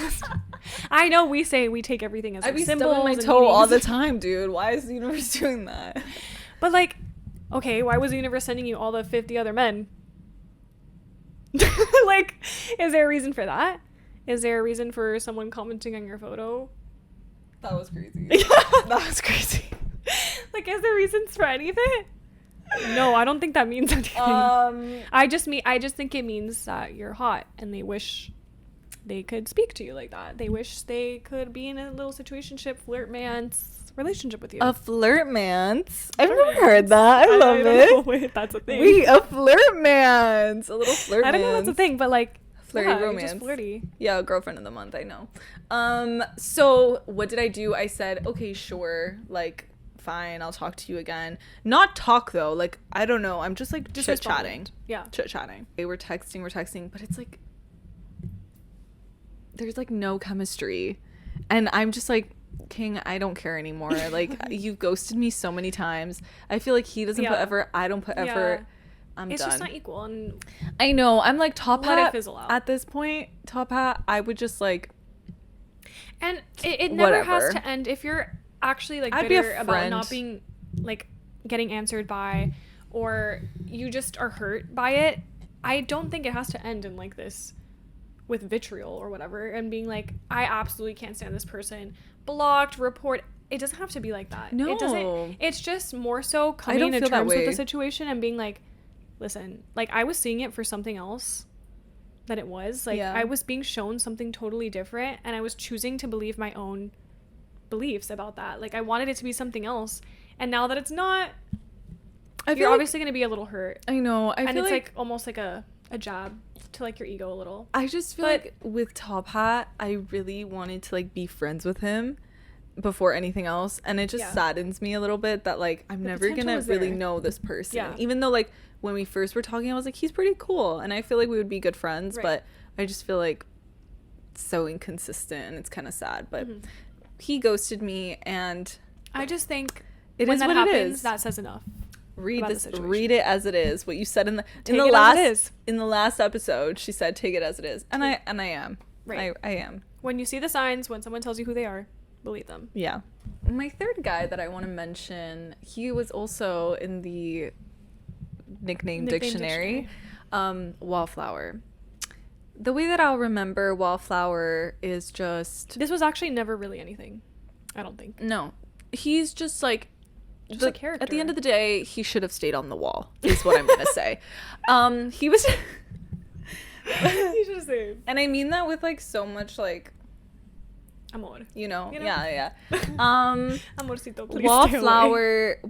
I know we say we take everything as like symbols. I be stubbing my toe all the time, dude. Why is the universe doing that? But like, okay, why was the universe sending you all the 50 other men? Like, is there a reason for that? Is there a reason for someone commenting on your photo? That was crazy. That was crazy. Like, is there reasons for anything? No, I don't think that means anything. I just think it means that you're hot and they wish they could speak to you like that. They wish they could be in a little situationship, flirtmance relationship with you. A flirtmance? I've never heard that. I love it. Wait, that's a thing. A flirtmance. A little flirtmance. I don't know that's a thing, but like flirty romance. Just flirty. Yeah, girlfriend of the month, I know. So what did I do? I said, okay, sure, like fine, I'll talk to you again. Not talk though, like I don't know. I'm just like chit-chatting. Yeah. Chit-chatting. We're texting, but it's like there's like no chemistry. And I'm just like, King, I don't care anymore. Like you've ghosted me so many times. I feel like he doesn't put effort, I don't put effort. It's done. Just not equal. And I know. I'm like top let hat it fizzle out. At this point. Top hat. I would just like. And it never has to end if you're actually like bitter about not being like getting answered by, or you just are hurt by it. I don't think it has to end in like this with vitriol or whatever and being like, I absolutely can't stand this person. Blocked, report. It doesn't have to be like that. No. It doesn't. It's just more so coming to terms with the situation and being like, listen, like I was seeing it for something else than it was. Like I was being shown something totally different and I was choosing to believe my own beliefs about that. Like I wanted it to be something else. And now that it's not, you're obviously going to be a little hurt. I know. And it's like almost like a jab to like your ego a little. I just feel like with Top Hat, I really wanted to like be friends with him before anything else, and it just saddens me a little bit that like I'm never gonna really know this person, even though like when we first were talking I was like, he's pretty cool and I feel like we would be good friends, but I just feel like it's so inconsistent and it's kind of sad. But he ghosted me, and I just think when that what happens, it is. that says enough. Read it as it is. What you said in the last episode, she said take it as it is, and I am right. I am. When you see the signs, when someone tells you who they are, believe them. Yeah. My third guy that I want to mention, he was also in the nickname dictionary. Wallflower. The way that I'll remember Wallflower is just, this was actually never really anything, I don't think. No, he's just like just a character. At the end of the day, he should have stayed on the wall, is what I'm gonna say. He was he should have stayed. And I mean that with like so much like amor, you know? Yeah. Amorcito, please.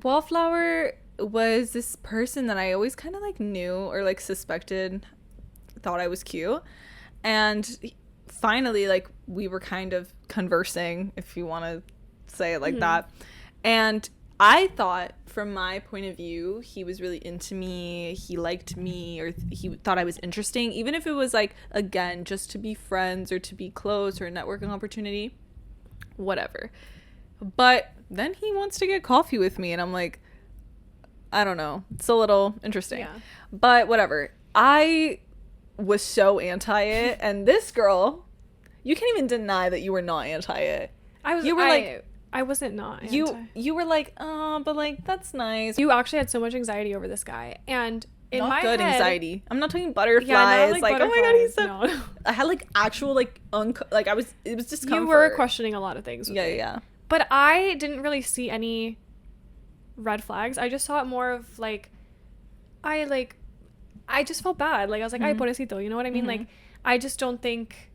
Wallflower was this person that I always kind of like knew or like suspected, thought I was cute, and finally like we were kind of conversing, if you want to say it like that, and I thought, from my point of view, he was really into me, he liked me, or he thought I was interesting, even if it was like, again, just to be friends or to be close or a networking opportunity, whatever. But then he wants to get coffee with me, and I'm like, I don't know, it's a little interesting. But whatever. I was so anti it, and this girl, you can't even deny that you were not anti it. I wasn't not. You were like, oh, but like that's nice. You actually had so much anxiety over this guy, and in not my good head, anxiety. I'm not talking butterflies. Yeah, not like butterflies. Oh my god, he's so. No. I had like actual like it was discomfort. You were questioning a lot of things. Yeah. But I didn't really see any red flags. I just saw it more of like, I just felt bad. Like I was like, ay, pobrecito, you know what I mean? Like I just don't think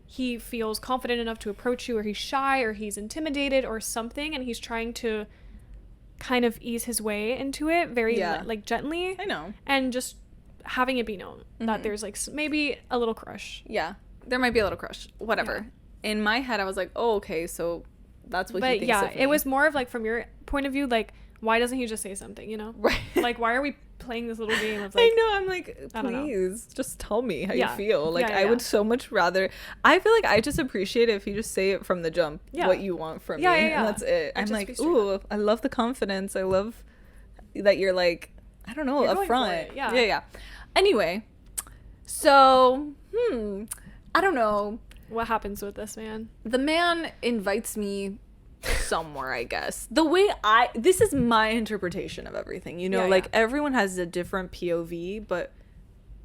he feels confident enough to approach you, or he's shy, or he's intimidated or something, and he's trying to kind of ease his way into it very like gently. I know. And just having it be known that there's like maybe a little crush. Yeah, there might be a little crush. Whatever. Yeah. In my head I was like, oh, okay, so that's what he thinks of me. It was more of like, from your point of view, like, why doesn't he just say something, you know? Right. Like, why are we playing this little game of like, I know, I'm like, please just tell me how you feel. Like I would so much rather, I feel like I just appreciate it if you just say it from the jump what you want from me, and that's it. I'm like, ooh, I love the confidence, I love that you're like, I don't know, upfront. Yeah. Anyway, so I don't know what happens with this man. The man invites me somewhere, I guess. The way this is my interpretation of everything, you know, everyone has a different POV, but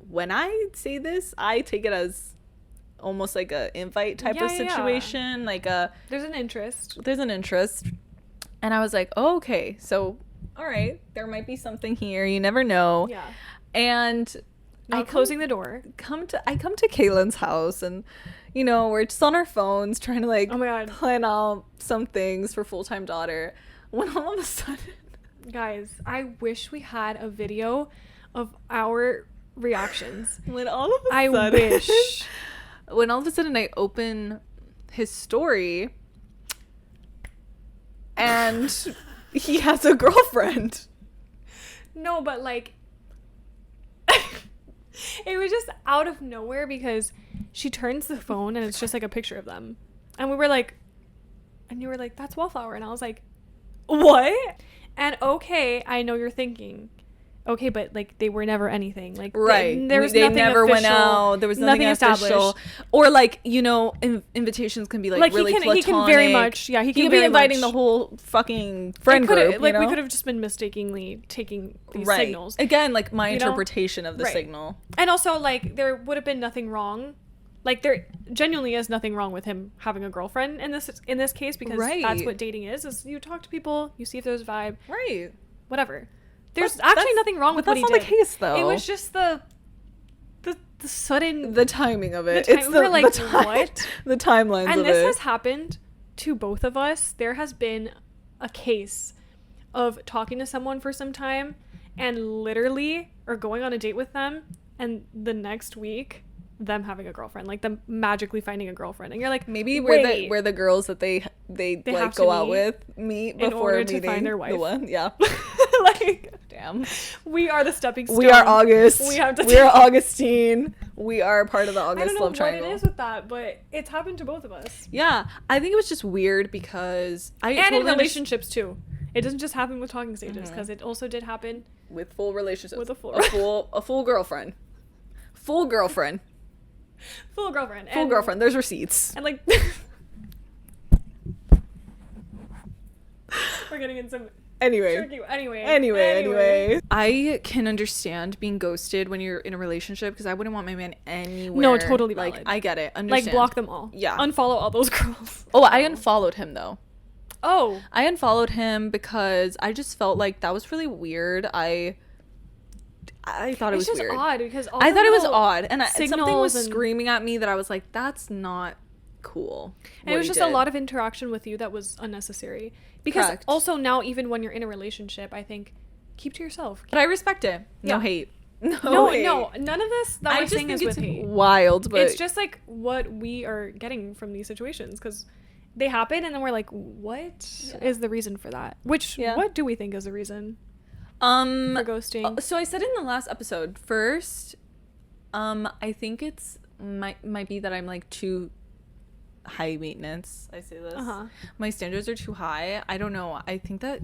when I say this, I take it as almost like a invite type of situation, like there's an interest. And I was like, oh, okay, so all right, there might be something here. You never know. Yeah. And Not closing the door. I come to Kaylin's house, and you know, we're just on our phones trying to like Oh my God. plan out some things for full-time daughter, when all of a sudden, Guys, I wish we had a video of our reactions. when all of a I sudden wish. when all of a sudden I open his story and he has a girlfriend. No, but like it was just out of nowhere because she turns the phone and it's just like a picture of them. And we were like, and you were like, that's Wallflower. And I was like, what? And okay, I know you're thinking, okay, but like they were never anything. Like Right. there was they nothing never official, went out. There was nothing established. official. Or like, you know, invitations can be like really platonic. he can very much, yeah, He could be inviting the whole fucking friend group. Like you know? we could have just been mistakenly taking these right. signals. Again, like my You know? interpretation of the Right. signal. And also, like, there would have been nothing wrong. Like, there genuinely is nothing wrong with him having a girlfriend in this case, because Right. that's what dating is you talk to people, you see if there's a vibe, Right. whatever. There's That's actually nothing wrong with but what he that's did. not the case, though. It was just the sudden... The timing of it. The It's time- we were like, what? The timelines And of this it. has happened to both of us. There has been a case of talking to someone for some time and literally, or going on a date with them, and the next week them having a girlfriend, like them magically finding a girlfriend, and you're like, Maybe wait, we're the girls that they have like to go out meet meet in before order to meeting find their wife. the one. Yeah. like, Damn. we are the stepping stone. We are August. We have to We are Augustine. We are part of the I August don't know love what triangle. it is with that, but it's happened to both of us, Yeah, I think it was just weird because and totally in relationships too. It doesn't just happen with talking stages, because it also did happen with full relationships, with a full a full girlfriend, full girlfriend, full girlfriend. full girlfriend. There's receipts. And like we're getting in some Anyway. tricky Anyway. I can understand being ghosted when you're in a relationship, because I wouldn't want my man anywhere. No, totally Like, valid. I get it. Understand. like block them all. Yeah. Unfollow all those girls. Oh, I unfollowed him though. Oh. I unfollowed him because I just felt like that was really weird. I thought it was It's just weird. odd because all I the thought it was little odd, and something was signals and- screaming at me that I was like, "That's not cool." And it was just a lot of interaction with you that was unnecessary. Because Correct. also now, even when you're in a relationship, I think keep to yourself. But I respect it. No Yeah. hate. No, hate. no, none of this that I we're just saying think is it's with hate. wild, but It's just like what we are getting from these situations, because they happen and then we're like, what is the reason for that? What do we think is the reason for ghosting? So I said in the last episode, first, I think it's might be that I'm like too high maintenance. I say this. My standards are too high. I don't know. I think that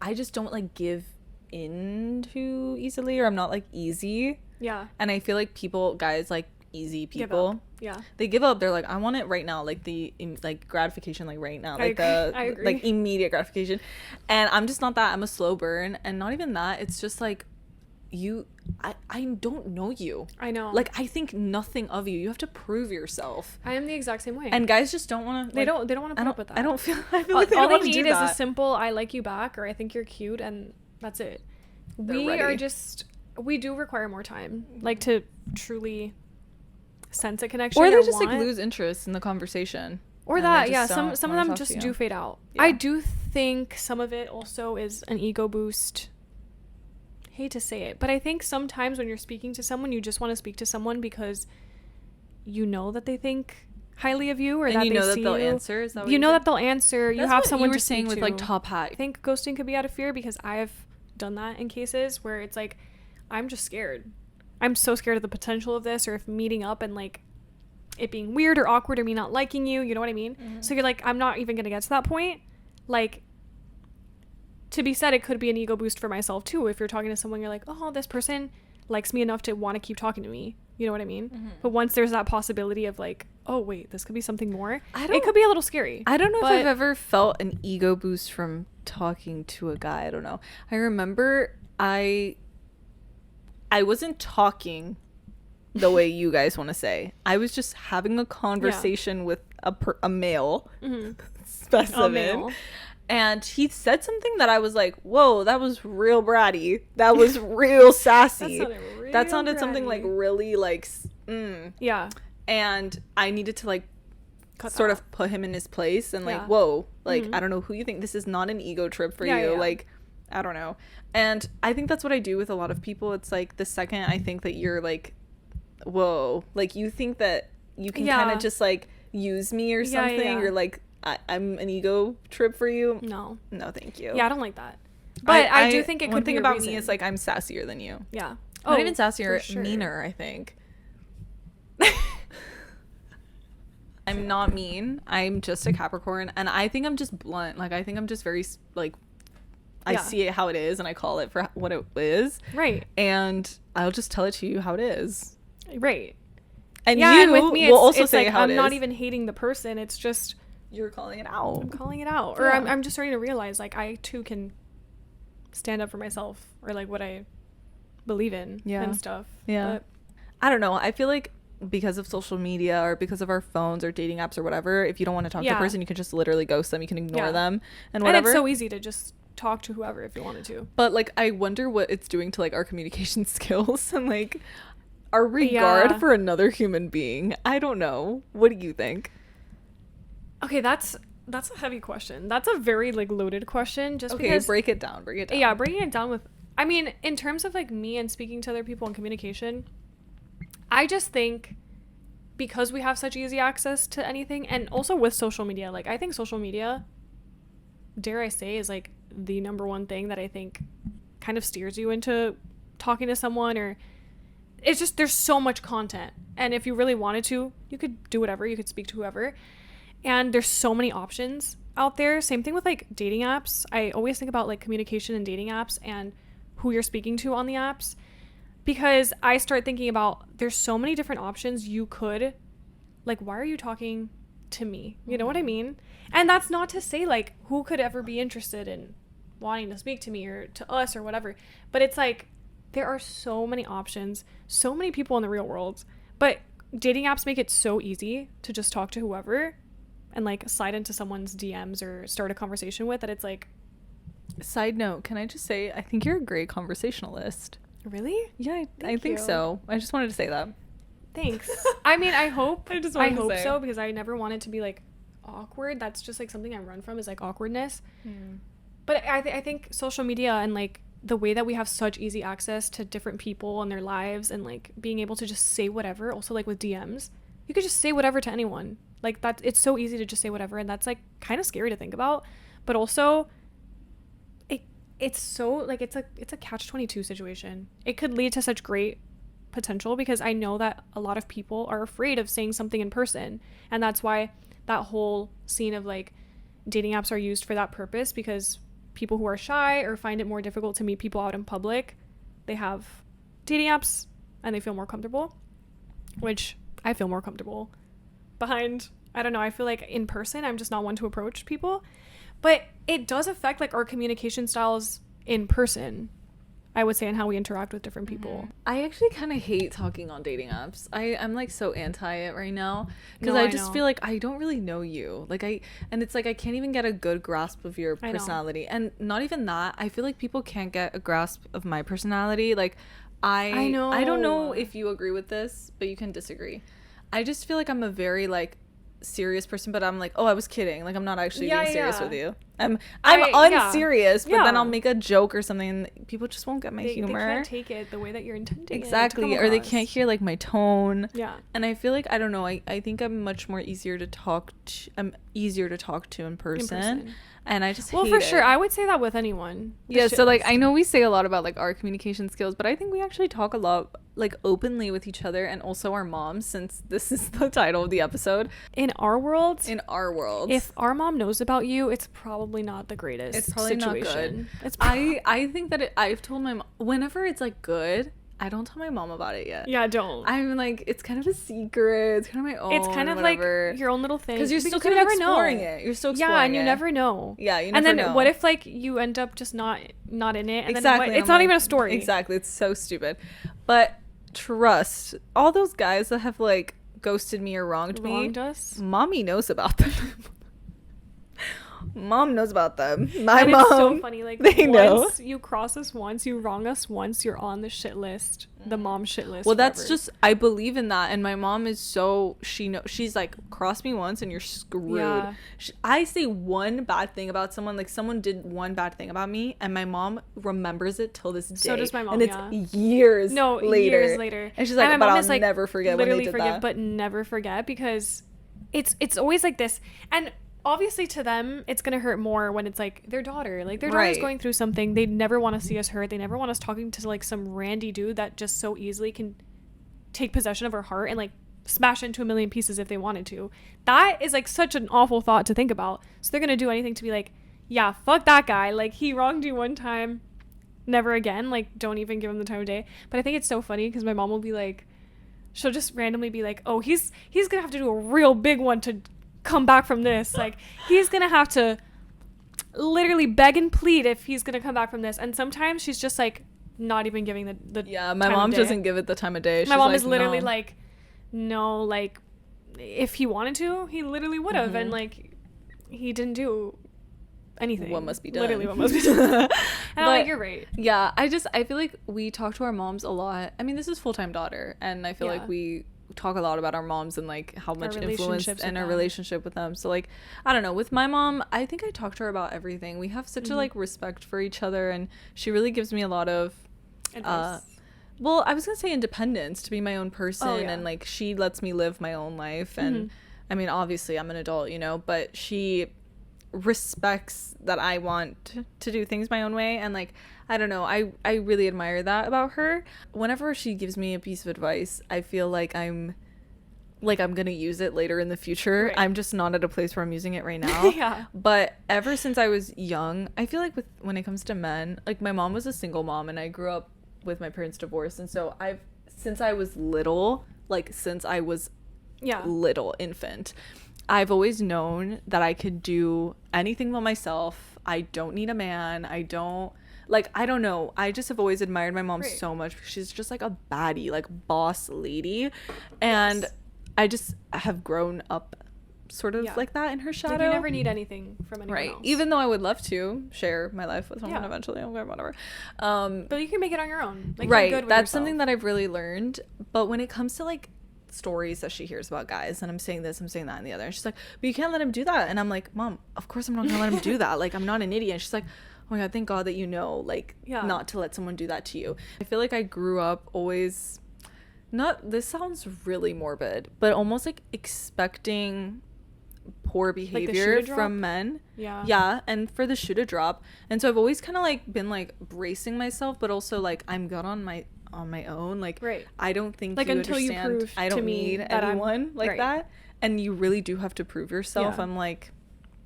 I just don't like give in too easily, or I'm not like easy. Yeah. And I feel like guys like easy Give people. up. Yeah. They give up. They're like, I want it right now, like the like gratification, like right now, like I agree. like immediate gratification. And I'm just not that. I'm a slow burn, and not even that. It's just like I don't know you. I know. Like, I think nothing of you. You have to prove yourself. I am the exact same way. And guys just don't want to. they don't want to put up with that. I feel like they all don't they want to need do is that. a simple "I like you back" or "I think you're cute," and that's it. They're ready. We do require more time, like, to truly sense a connection, Or they just want. like lose interest in the conversation. Or and that, they yeah. just Some don't of wanna them talk just to you. do fade out. Yeah. I do think some of it also is an ego boost. Hate to say it, but I think sometimes when you're speaking to someone, you just want to speak to someone because you know that they think highly of you, or And that you they know that see they'll you. answer. Is that what You you know said? that they'll answer. You That's have what someone you were to saying speak with like to. top hat. I think ghosting could be out of fear, because I've done that in cases where it's like, I'm just scared. I'm so scared of the potential of this, or if meeting up and like it being weird or awkward, or me not liking you, you know what I mean? Mm-hmm. So you're like, I'm not even gonna get to that point. Like, to be said, it could be an ego boost for myself too. If you're talking to someone, you're like, oh, this person likes me enough to want to keep talking to me. You know what I mean? Mm-hmm. But once there's that possibility of like, oh wait, this could be something more, I it don't- could be a little scary. I don't know But- if I've ever felt an ego boost from talking to a guy. I don't know. I remember I wasn't talking the way you guys want to say. I was just having a conversation with a male Mhm. specimen. A male. And he said something that I was like, whoa, that was real bratty. That was real sassy. That sounded bratty. something like really like, Yeah. And I needed to like sort of put him in his place and like, Yeah. whoa, like, I don't know who you think. This is not an ego trip for you. Like, I don't know. And I think that's what I do with a lot of people. It's like the second I think that you're like, whoa, like you think that you can kind of just like use me or something, or like I'm an ego trip for you. No, thank you. Yeah, I don't like that. But I do think it could one be thing a about reason. me is like I'm sassier than you. Yeah. Not even sassier, sure. meaner, I think. I'm not mean. I'm just a Capricorn, and I think I'm just blunt. Like I think I'm just very like I see it how it is and I call it for what it is. Right. And I'll just tell it to you how it is. Right. And yeah, you and with me, will it's, also it's say like, how I'm it is. not even hating the person. It's just you're calling it out. I'm calling it out. Or I'm just starting to realize like I too can stand up for myself or like what I believe in and stuff. Yeah. But I don't know. I feel like because of social media or because of our phones or dating apps or whatever, if you don't want to talk to a person, you can just literally ghost them. You can ignore them and whatever. And it's so easy to just talk to whoever if you wanted to. But like I wonder what it's doing to like our communication skills and like our regard for another human being. I don't know. What do you think? Okay, that's a heavy question. That's a very like loaded question just because break it down. Yeah, breaking it down with I mean, in terms of like me and speaking to other people and communication, I just think because we have such easy access to anything, and also with social media, like I think social media, dare I say, is like the number one thing that I think kind of steers you into talking to someone, or it's just there's so much content, and if you really wanted to, you could do whatever, you could speak to whoever, and there's so many options out there. Same thing with like dating apps. I always think about like communication and dating apps and who you're speaking to on the apps, because I start thinking about there's so many different options you could, like, why are you talking to me? You know what I mean? And that's not to say like who could ever be interested in wanting to speak to me or to us or whatever, but it's like there are so many options, so many people in the real world, but dating apps make it so easy to just talk to whoever and like slide into someone's DMs or start a conversation with that. It's like, side note, can I just say I think you're a great conversationalist. really? Yeah, I think so. I just wanted to say that. Thanks. I mean, I hope I hope say. so, because I never want it to be like awkward. That's just like something I run from, is like awkwardness. But I think social media and like the way that we have such easy access to different people and their lives, and like being able to just say whatever, also like with DMs, you could just say whatever to anyone. Like that, it's so easy to just say whatever, and that's like kind of scary to think about, but also it's so like it's a catch-22 situation. It could lead to such great potential, because I know that a lot of people are afraid of saying something in person, and that's why that whole scene of like dating apps are used for that purpose, because people who are shy or find it more difficult to meet people out in public, they have dating apps and they feel more comfortable, which I feel more comfortable behind. I don't know, I feel like in person I'm just not one to approach people, but it does affect like our communication styles in person, I would say, and how we interact with different people. I actually kind of hate talking on dating apps. I'm like so anti it right now, because No, I I just know. feel like I don't really know you. Like and it's like I can't even get a good grasp of your personality. And not even that, I feel like people can't get a grasp of my personality. Like I know. I don't know if you agree with this, but you can disagree. I just feel like I'm a very like serious person, but I'm like, oh, I was kidding, like I'm not actually being serious with you. I'm unserious, but then I'll make a joke or something and people just won't get my humor. They can't take it the way that you're intending exactly, or they can't hear like my tone. Yeah. And I feel like I don't know, I think I'm much more easier to talk to in person. And I just hate for it. sure, I would say that with anyone. Yeah, so like I know we say a lot about like our communication skills, but I think we actually talk a lot like openly with each other, and also our moms, since this is the title of the episode. In our world, if our mom knows about you, it's probably not the greatest. It's probably situation. not good. I think that I've told my mom, whenever it's like good, I don't tell my mom about it yet. Yeah, don't. I'm like, it's kind of a secret. It's kind of my own. It's kind of whatever. like your own little thing. Because you're still kind of exploring it. You're still exploring it. Yeah, and you never know. Yeah, you never know. And then what if like you end up just not in it? And exactly. then it's not even a story. Exactly. It's so stupid. But trust, all those guys that have like ghosted me or wronged us, mommy knows about them. Mom knows about them. My and mom. It's so funny. Like, they know. You cross us once, you wrong us once, you're on the shit list, the mom shit list. Well, forever. that's just, I believe in that. And my mom is so, she's like, cross me once and you're screwed. Yeah. I say one bad thing about someone, like someone did one bad thing about me, and my mom remembers it till this day. So does my mom. And it's years later. And she's like, and but my mom I'll is like, never forget when they did that. But never forget, because it's always like this. And obviously to them it's gonna hurt more when it's like their daughter, like their daughter's going through something. They never want to see us hurt. They never want us talking to like some randy dude that just so easily can take possession of her heart and like smash into a million pieces if they wanted to. That is like such an awful thought to think about. So they're gonna do anything to be like, yeah, fuck that guy, like he wronged you one time, never again, like don't even give him the time of day. But I think it's so funny because my mom will be like, she'll just randomly be like, oh, he's gonna have to do a real big one to come back from this. Like, he's gonna have to literally beg and plead if he's gonna come back from this. And sometimes she's just like not even giving the yeah, my mom doesn't give it the time of day. My mom is literally like, no, like if he wanted to, he literally would have. And like he didn't do anything. What must be done. Literally what must be done. And I'm like, you're right. Yeah, I feel like we talk to our moms a lot. I mean, this is full-time daughter, and I feel like we talk a lot about our moms and like how much influence and our relationship with them. So like, I don't know, with my mom, I think I talk to her about everything. We have such a like respect for each other, and she really gives me a lot of well, I was gonna say independence, to be my own person. And like she lets me live my own life. And I mean, obviously I'm an adult, you know, but she respects that I want to do things my own way. And like, I don't know, I really admire that about her. Whenever she gives me a piece of advice, I feel like I'm gonna use it later in the future. Right. I'm just not at a place where I'm using it right now. But ever since I was young, I feel like when it comes to men, like my mom was a single mom and I grew up with my parents divorced, and so since I was little infant, I've always known that I could do anything by myself. I don't need a man. I don't know. I just have always admired my mom so much. She's just like a baddie, like boss lady. And I just have grown up sort of like that in her shadow. Like you never need anything from anyone else. Even though I would love to share my life with someone eventually. Okay, whatever. But you can make it on your own. Like, right. You're good with That's yourself. something that I've really learned. But when it comes to like stories that she hears about guys, and I'm saying this, I'm saying that, and the other, and she's like, but you can't let him do that. And I'm like, Mom, of course I'm not gonna let him do that. Like, I'm not an idiot. And she's like, oh my god, thank God that you know, like, not to let someone do that to you. I feel like I grew up always this sounds really morbid, but almost like expecting poor behavior from men. And for the shoe to drop. And so I've always kind of like been like bracing myself, but also like I'm good on my own. Like, I don't think like you until understand. you prove I don't need anyone like that. And you really do have to prove yourself. I'm like,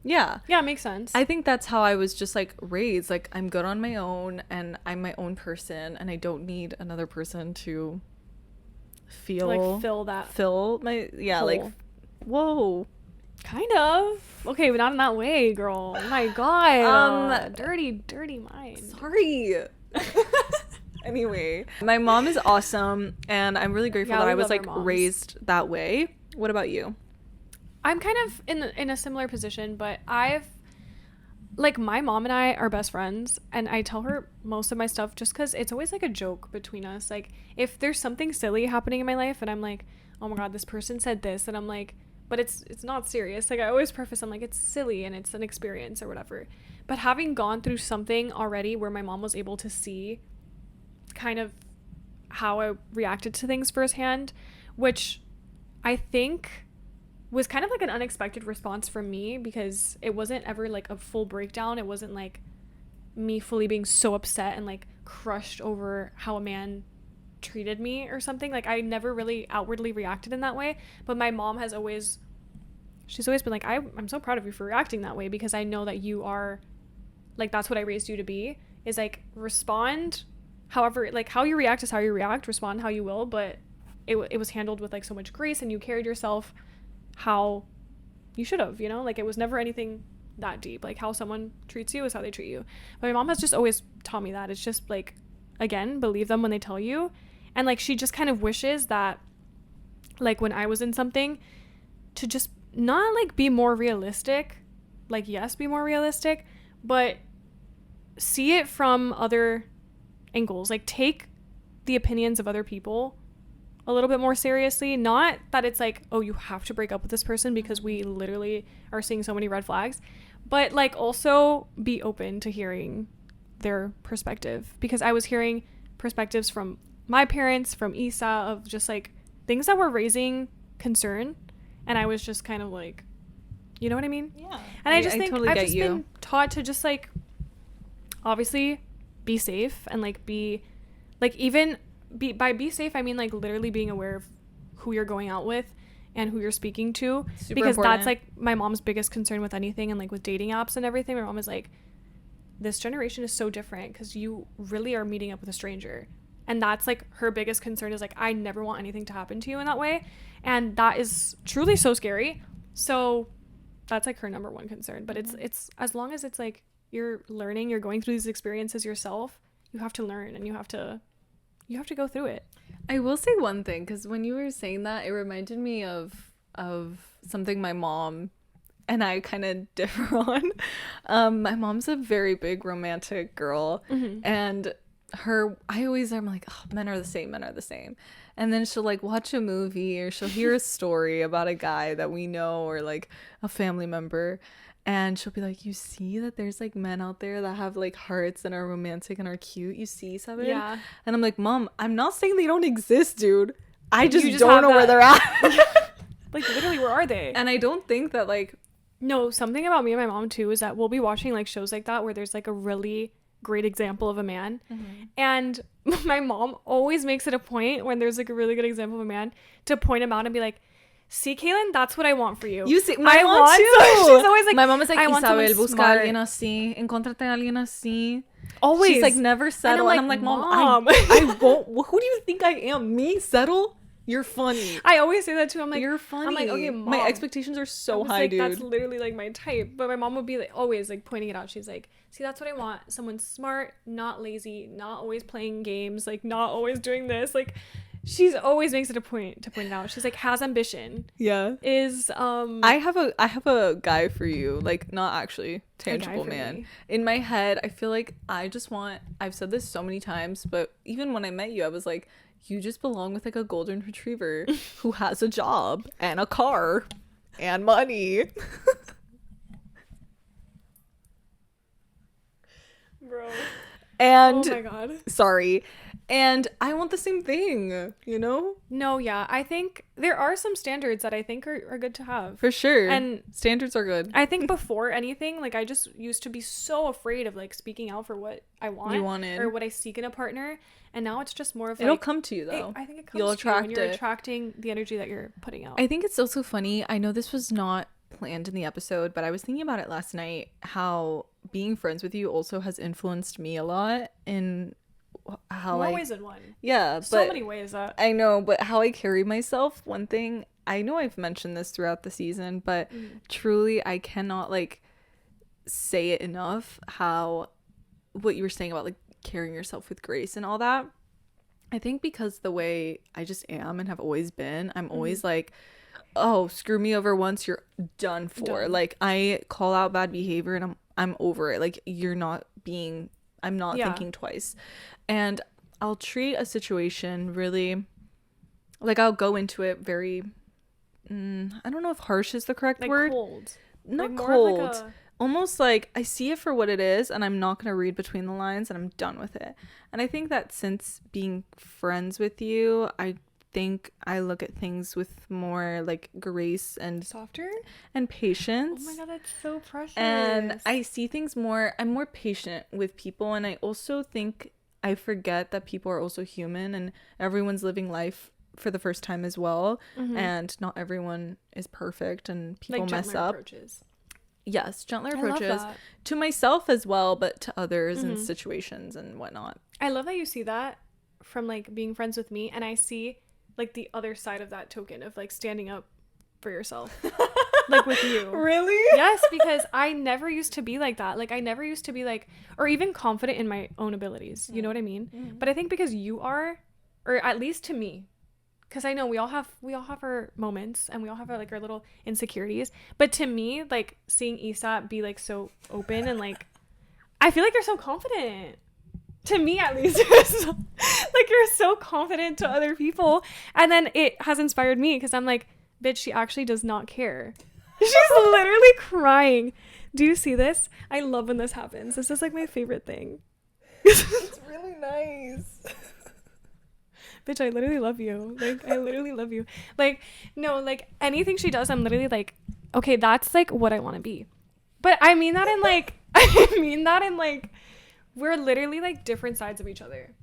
it makes sense. I think that's how I was just like raised. Like, I'm good on my own and I'm my own person, and I don't need another person to fill my hole. Like, whoa. Kind of. Okay, but not in that way, girl. Oh my god. Dirty mind. Sorry. Anyway, my mom is awesome, and I'm really grateful that I was like raised that way. What about you? I'm kind of in a similar position, but I've like, my mom and I are best friends, and I tell her most of my stuff just because it's always like a joke between us. Like, if there's something silly happening in my life and I'm like, oh my god, this person said this, and I'm like, but it's not serious. Like, I always preface, I'm like, it's silly and it's an experience or whatever. But having gone through something already where my mom was able to see kind of how I reacted to things firsthand, which I think was kind of like an unexpected response from me, because it wasn't ever like a full breakdown. It wasn't like me fully being so upset and like crushed over how a man treated me or something. Like, I never really outwardly reacted in that way, but my mom has always, she's always been like, I'm so proud of you for reacting that way, because I know that you are like, that's what I raised you to be, is like, respond however, like, how you react is how you react, respond how you will, but it was handled with like so much grace, and you carried yourself how you should have, you know, like, it was never anything that deep. Like, how someone treats you is how they treat you. But my mom has just always taught me that it's just like, again, believe them when they tell you. And like, she just kind of wishes that, like, when I was in something, to just not like be more realistic, like, yes, be more realistic, but see it from other angles. Like, take the opinions of other people a little bit more seriously. Not that it's like, oh, you have to break up with this person because we literally are seeing so many red flags, but like also be open to hearing their perspective, because I was hearing perspectives from my parents, from Isa, of just like things that were raising concern, and I was just kind of like, you know what I mean? Yeah. And I just think totally I've get just you. been taught to just like obviously be safe, and like be like, even by be safe I mean like literally being aware of who you're going out with and who you're speaking to. Super because important. That's like my mom's biggest concern with anything, and like with dating apps and everything. My mom is like, this generation is so different because you really are meeting up with a stranger, and that's like her biggest concern, is like, I never want anything to happen to you in that way, and that is truly so scary. So that's like her number one concern. But it's as long as it's like you're learning, you're going through these experiences yourself, you have to learn, and you have to go through it. I will say one thing, because when you were saying that, it reminded me of something my mom and I kind of differ on. My mom's a very big romantic girl, and I always am like, oh, men are the same, and then she'll like watch a movie, or she'll hear a story about a guy that we know, or like a family member, and she'll be like, you see that there's like men out there that have like hearts and are romantic and are cute, you see, Seven? Yeah. And I'm like, Mom, I'm not saying they don't exist, dude. I You just just don't have know where that- they're at. Like, literally, where are they? And I don't think that like, No, something about me and my mom too is that we'll be watching like shows like that where there's like a really great example of a man, and my mom always makes it a point when there's like a really good example of a man to point him out and be like, see, Kaylin, that's what I want for you. you see, my I mom want too. She's always like, my mom is like, I want Isabel, someone busca a smart. alguien así, encontrate a alguien así. Always. She's like, never settle. And I'm like, Mom, Mom. I won't. Who do you think I am? Me settle? You're funny. I always say that too. I'm like, You're funny. I'm like, okay, Mom. My expectations are so I was high, like, dude. that's literally like my type. But my mom would be like, always like pointing it out. She's like, see, that's what I want. Someone smart, not lazy, not always playing games, like not always doing this. Like, she's always makes it a point to point it out. She's like, has ambition. Yeah. Is I have a guy for you, like not actually tangible for man. me. In my head, I feel like I've said this so many times, but even when I met you, I was like, you just belong with like a golden retriever who has a job and a car and money. bro. And Oh my god. sorry. And I want the same thing, you know? No, yeah. I think there are some standards that I think are good to have. For sure. And standards are good. I think before anything, like, I just used to be so afraid of like speaking out for what I want, You wanted. or what I seek in a partner, and now it's just more of like, It'll come to you though. I think it comes You'll to you when attract you're it. attracting the energy that you're putting out. I think it's also funny. I know this was not planned in the episode, but I was thinking about it last night, how being friends with you also has influenced me a lot in how More I ways than one. yeah, So but many ways that I know, but how I carry myself, one thing, I know I've mentioned this throughout the season, but truly I cannot like say it enough, how what you were saying about like carrying yourself with grace and all that. I think because the way I just am and have always been, I'm always like, oh, screw me over once, you're done for. Done. Like, I call out bad behavior and I'm over it. Like, I'm not thinking twice. And I'll treat a situation really, like, I'll go into it very, I don't know if harsh is the correct like word. cold. Not Like, more cold. of like Almost like I see it for what it is, and I'm not going to read between the lines, and I'm done with it. And I think that since being friends with you, I think I look at things with more like grace and softer. patience. Oh my god, that's so precious. And I see things more, I'm more patient with people, and I also think I forget that people are also human and everyone's living life for the first time as well, and not everyone is perfect and people like mess gentler up. approaches. Yes, gentler I love approaches that. to myself as well, but to others and situations and whatnot. I love that you see that from like being friends with me, and I see like the other side of that token of like standing up for yourself. Like with you. Really? Yes, because I never used to be like that. Like, I never used to be like, or even confident in my own abilities. You know what I mean? But I think because you are, or at least to me, because I know we all have our moments, and we all have our, like, our little insecurities. But to me, like, seeing Issa be like so open and like, I feel like you're so confident. To me, at least, like, you're so confident to other people, and then it has inspired me because I'm like, bitch, she actually does not care. She's literally crying. Do you see this? I love when this happens. This is like my favorite thing. It's really nice. Bitch, I literally love you. Like, I literally love you. Like, no, like, anything she does, I'm literally like, okay, that's like what I want to be. But I mean that in like, we're literally like different sides of each other.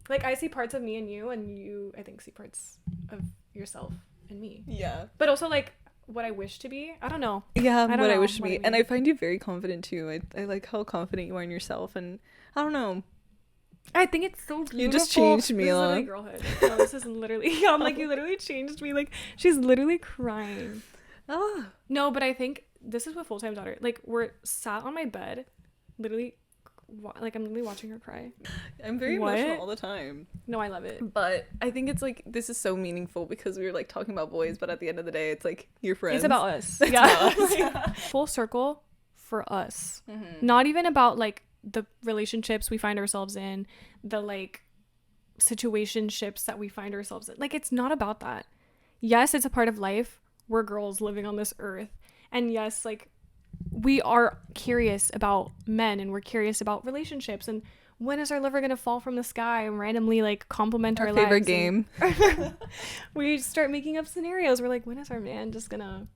Like, I see parts of me and you, I think, see parts of yourself and me. Yeah. But also, like, what I wish to be. I don't know. Yeah, I what I wish to be. And I find you very confident too. I like how confident you are in yourself. And I don't know. I think it's so beautiful. You just changed me, this is literally girlhood. No, this is literally, yeah, I'm like, you literally changed me. Like, she's literally crying. Oh. No, but I think this is what full-time daughter, like, we're sat on my bed, literally, like, I'm literally watching her cry. I'm very emotional all the time. No, I love it. But I think it's like, this is so meaningful because we were like talking about boys, but at the end of the day, it's like your friends. It's about us. It's yeah. about us. Full circle for us. Mm-hmm. Not even about like the relationships we find ourselves in, the like situationships that we find ourselves in. Like, it's not about that. Yes, it's a part of life. We're girls living on this earth. And yes, like, we are curious about men, and we're curious about relationships, and when is our liver gonna fall from the sky and randomly like compliment our lives? Favorite game. We start making up scenarios. We're like, when is our man just gonna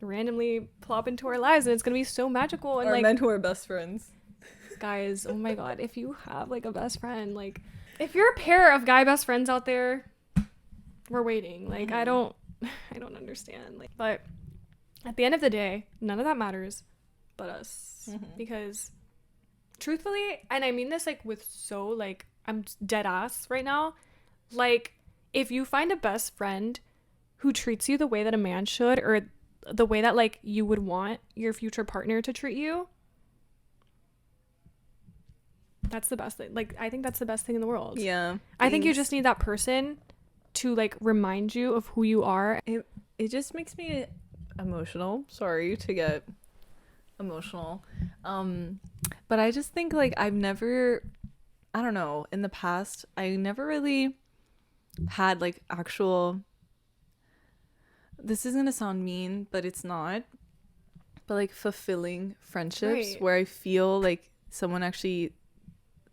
randomly plop into our lives, and it's gonna be so magical? And Our like, men who are best friends. guys, oh my god, if you have like a best friend, like, if you're a pair of guy best friends out there, we're waiting. Like, I don't understand. Like, but at the end of the day, none of that matters but us. Because truthfully, and I mean this like with so like, I'm dead ass right now, like, if you find a best friend who treats you the way that a man should, or the way that like you would want your future partner to treat you, that's the best thing. Like, I think that's the best thing in the world. Yeah. I think you just need that person to like remind you of who you are. It just makes me emotional. Sorry to get emotional. But I just think like I don't know, in the past, I never really had like actual, this is gonna sound mean, but it's not, but like fulfilling friendships, right, where I feel like someone actually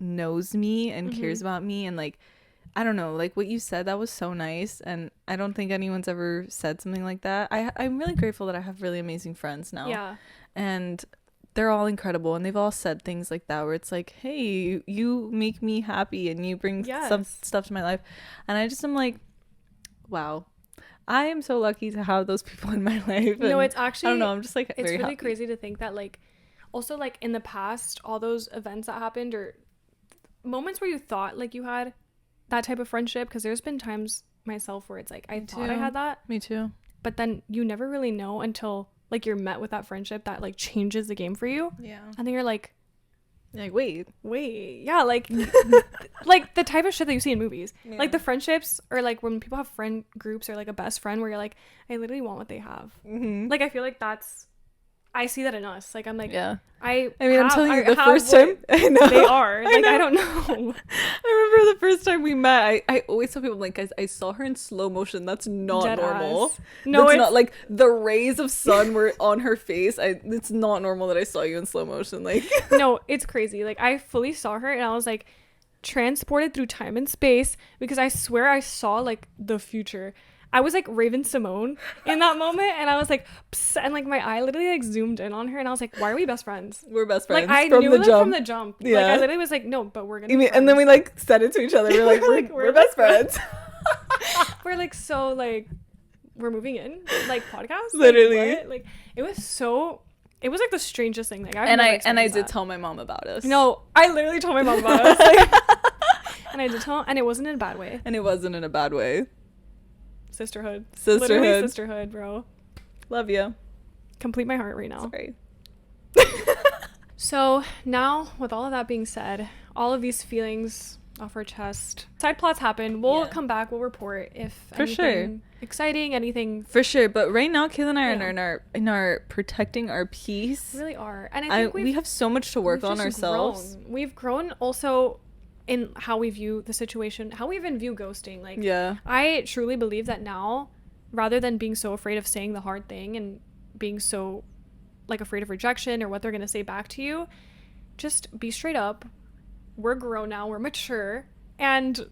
knows me and cares about me. And like, I don't know, like what you said, that was so nice, and I don't think anyone's ever said something like that. I'm really grateful that I have really amazing friends now. Yeah. And they're all incredible, and they've all said things like that where it's like, hey, you make me happy and you bring some stuff to my life. And I just am like, wow, I am so lucky to have those people in my life. No, it's actually, I don't know, I'm just like, it's very really happy. crazy to think that like, also like in the past, all those events that happened, or moments where you thought like you had that type of friendship, because there's been times myself where it's like, I thought I had that. Me too. But then you never really know until like you're met with that friendship that like changes the game for you. Yeah. And then you're like wait, yeah, like like the type of shit that you see in movies. Yeah. Like the friendships, or like when people have friend groups, or like a best friend where you're like, I literally want what they have. Like, I feel like I see that in us. Like, I'm like, yeah. I mean, I'm telling you, the first time I know they are like, I don't know. I remember the first time we met, I always tell people, like, guys, I saw her in slow motion. That's not Dead normal. ass. No, it's it's not like the rays of sun were on her face. It's not normal that I saw you in slow motion. Like, no, it's crazy. Like, I fully saw her, and I was like transported through time and space, because I swear I saw like the future. I was like Raven Simone in that moment, and I was like, psst, and like my eye literally like zoomed in on her, and I was like, why are we best friends? We're best friends. Like, I from knew the that jump. from the jump. Yeah. Like, I literally was like, no, but we're gonna be and then we like said it to each other. We're like, we're best friends. We're like, so like, we're moving in like podcast. Literally. Like it was like the strangest thing. Like, I did tell my mom about us. No, I literally told my mom about us. Like, and I did tell, and it wasn't in a bad way. And it wasn't in a bad way. Sisterhood. Sisterhood. Literally sisterhood, bro. Love you. Complete my heart right now. Sorry. So now, with all of that being said, all of these feelings, off our chest. Side plots happen. We'll come back. We'll report if for anything exciting, anything. For sure. But right now, Kayla and I are in our protecting our peace. We really are. And I think we have so much to work on ourselves. We've grown also in how we view the situation, how we even view ghosting. Like, I truly believe that now, rather than being so afraid of saying the hard thing and being so like afraid of rejection or what they're going to say back to you, just be straight up. We're grown now, we're mature, and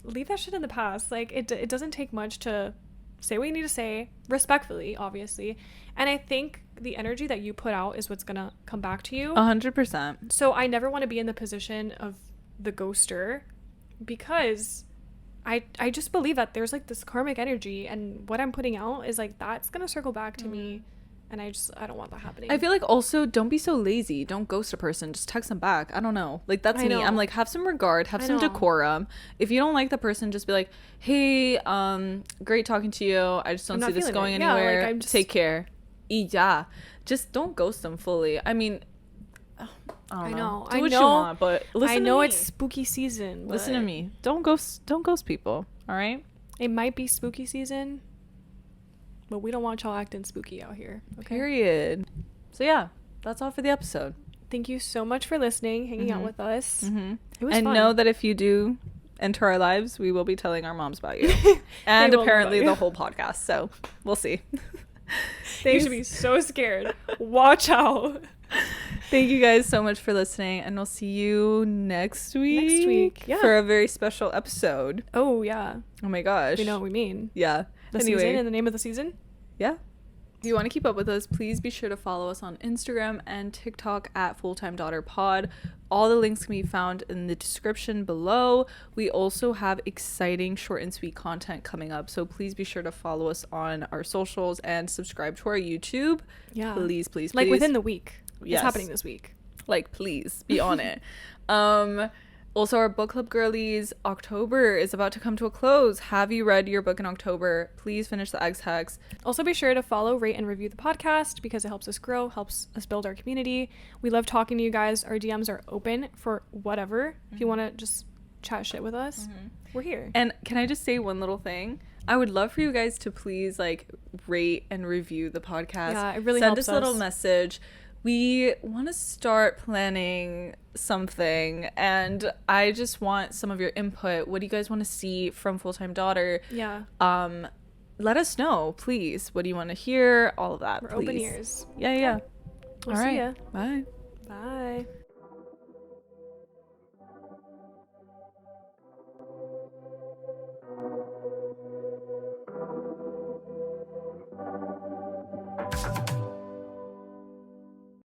leave that shit in the past. Like, it doesn't take much to say what you need to say, respectfully, obviously. And I think the energy that you put out is what's gonna come back to you 100%. So I never want to be in the position of the ghoster, because I just believe that there's like this karmic energy, and what I'm putting out is like that's gonna circle back to me. And I don't want that happening. I feel like also don't be so lazy. Don't ghost a person. Just text them back. I don't know. Like, that's me. I'm like, have some regard, have some decorum. If you don't like the person, just be like, hey, great talking to you. I just don't see this going anywhere. Like, take care. Yeah. Just don't ghost them fully. I mean, I don't know. Do what you want, but listen to me. I know it's spooky season. Listen to me. Don't ghost people. All right? It might be spooky season, but we don't want y'all acting spooky out here. Okay? Period. So yeah, that's all for the episode. Thank you so much for listening, hanging out with us. It was fun. Know that if you do enter our lives, we will be telling our moms about you. And apparently the whole podcast. So we'll see. You should be so scared. Watch out. Thank you guys so much for listening, and we'll see you next week. Yeah. For a very special episode. Oh, yeah. Oh my gosh. We know what we mean. Yeah. The season and the name of the season? Yeah. If you want to keep up with us, please be sure to follow us on Instagram and TikTok at Fulltime Daughter Pod. All the links can be found in the description below. We also have exciting short and sweet content coming up, so please be sure to follow us on our socials and subscribe to our YouTube. Yeah. Please, please, please. Like within the week. Yes. It's happening this week. Like, please be on it. Also, our book club girlies, October is about to come to a close. Have you read your book in October? Please finish the Eggs Hex. Also, be sure to follow, rate, and review the podcast, because it helps us grow, helps us build our community. We love talking to you guys. Our DMs are open for whatever. If you want to just chat shit with us, we're here. And can I just say one little thing? I would love for you guys to please like rate and review the podcast. Yeah, it really helps us. Send us a little message. We want to start planning something, and I just want some of your input. What do you guys want to see from Fulltime Daughter? Yeah. Let us know, please. What do you want to hear? All of that, We're please. open ears. Yeah. We'll All see right. ya. Bye. Bye.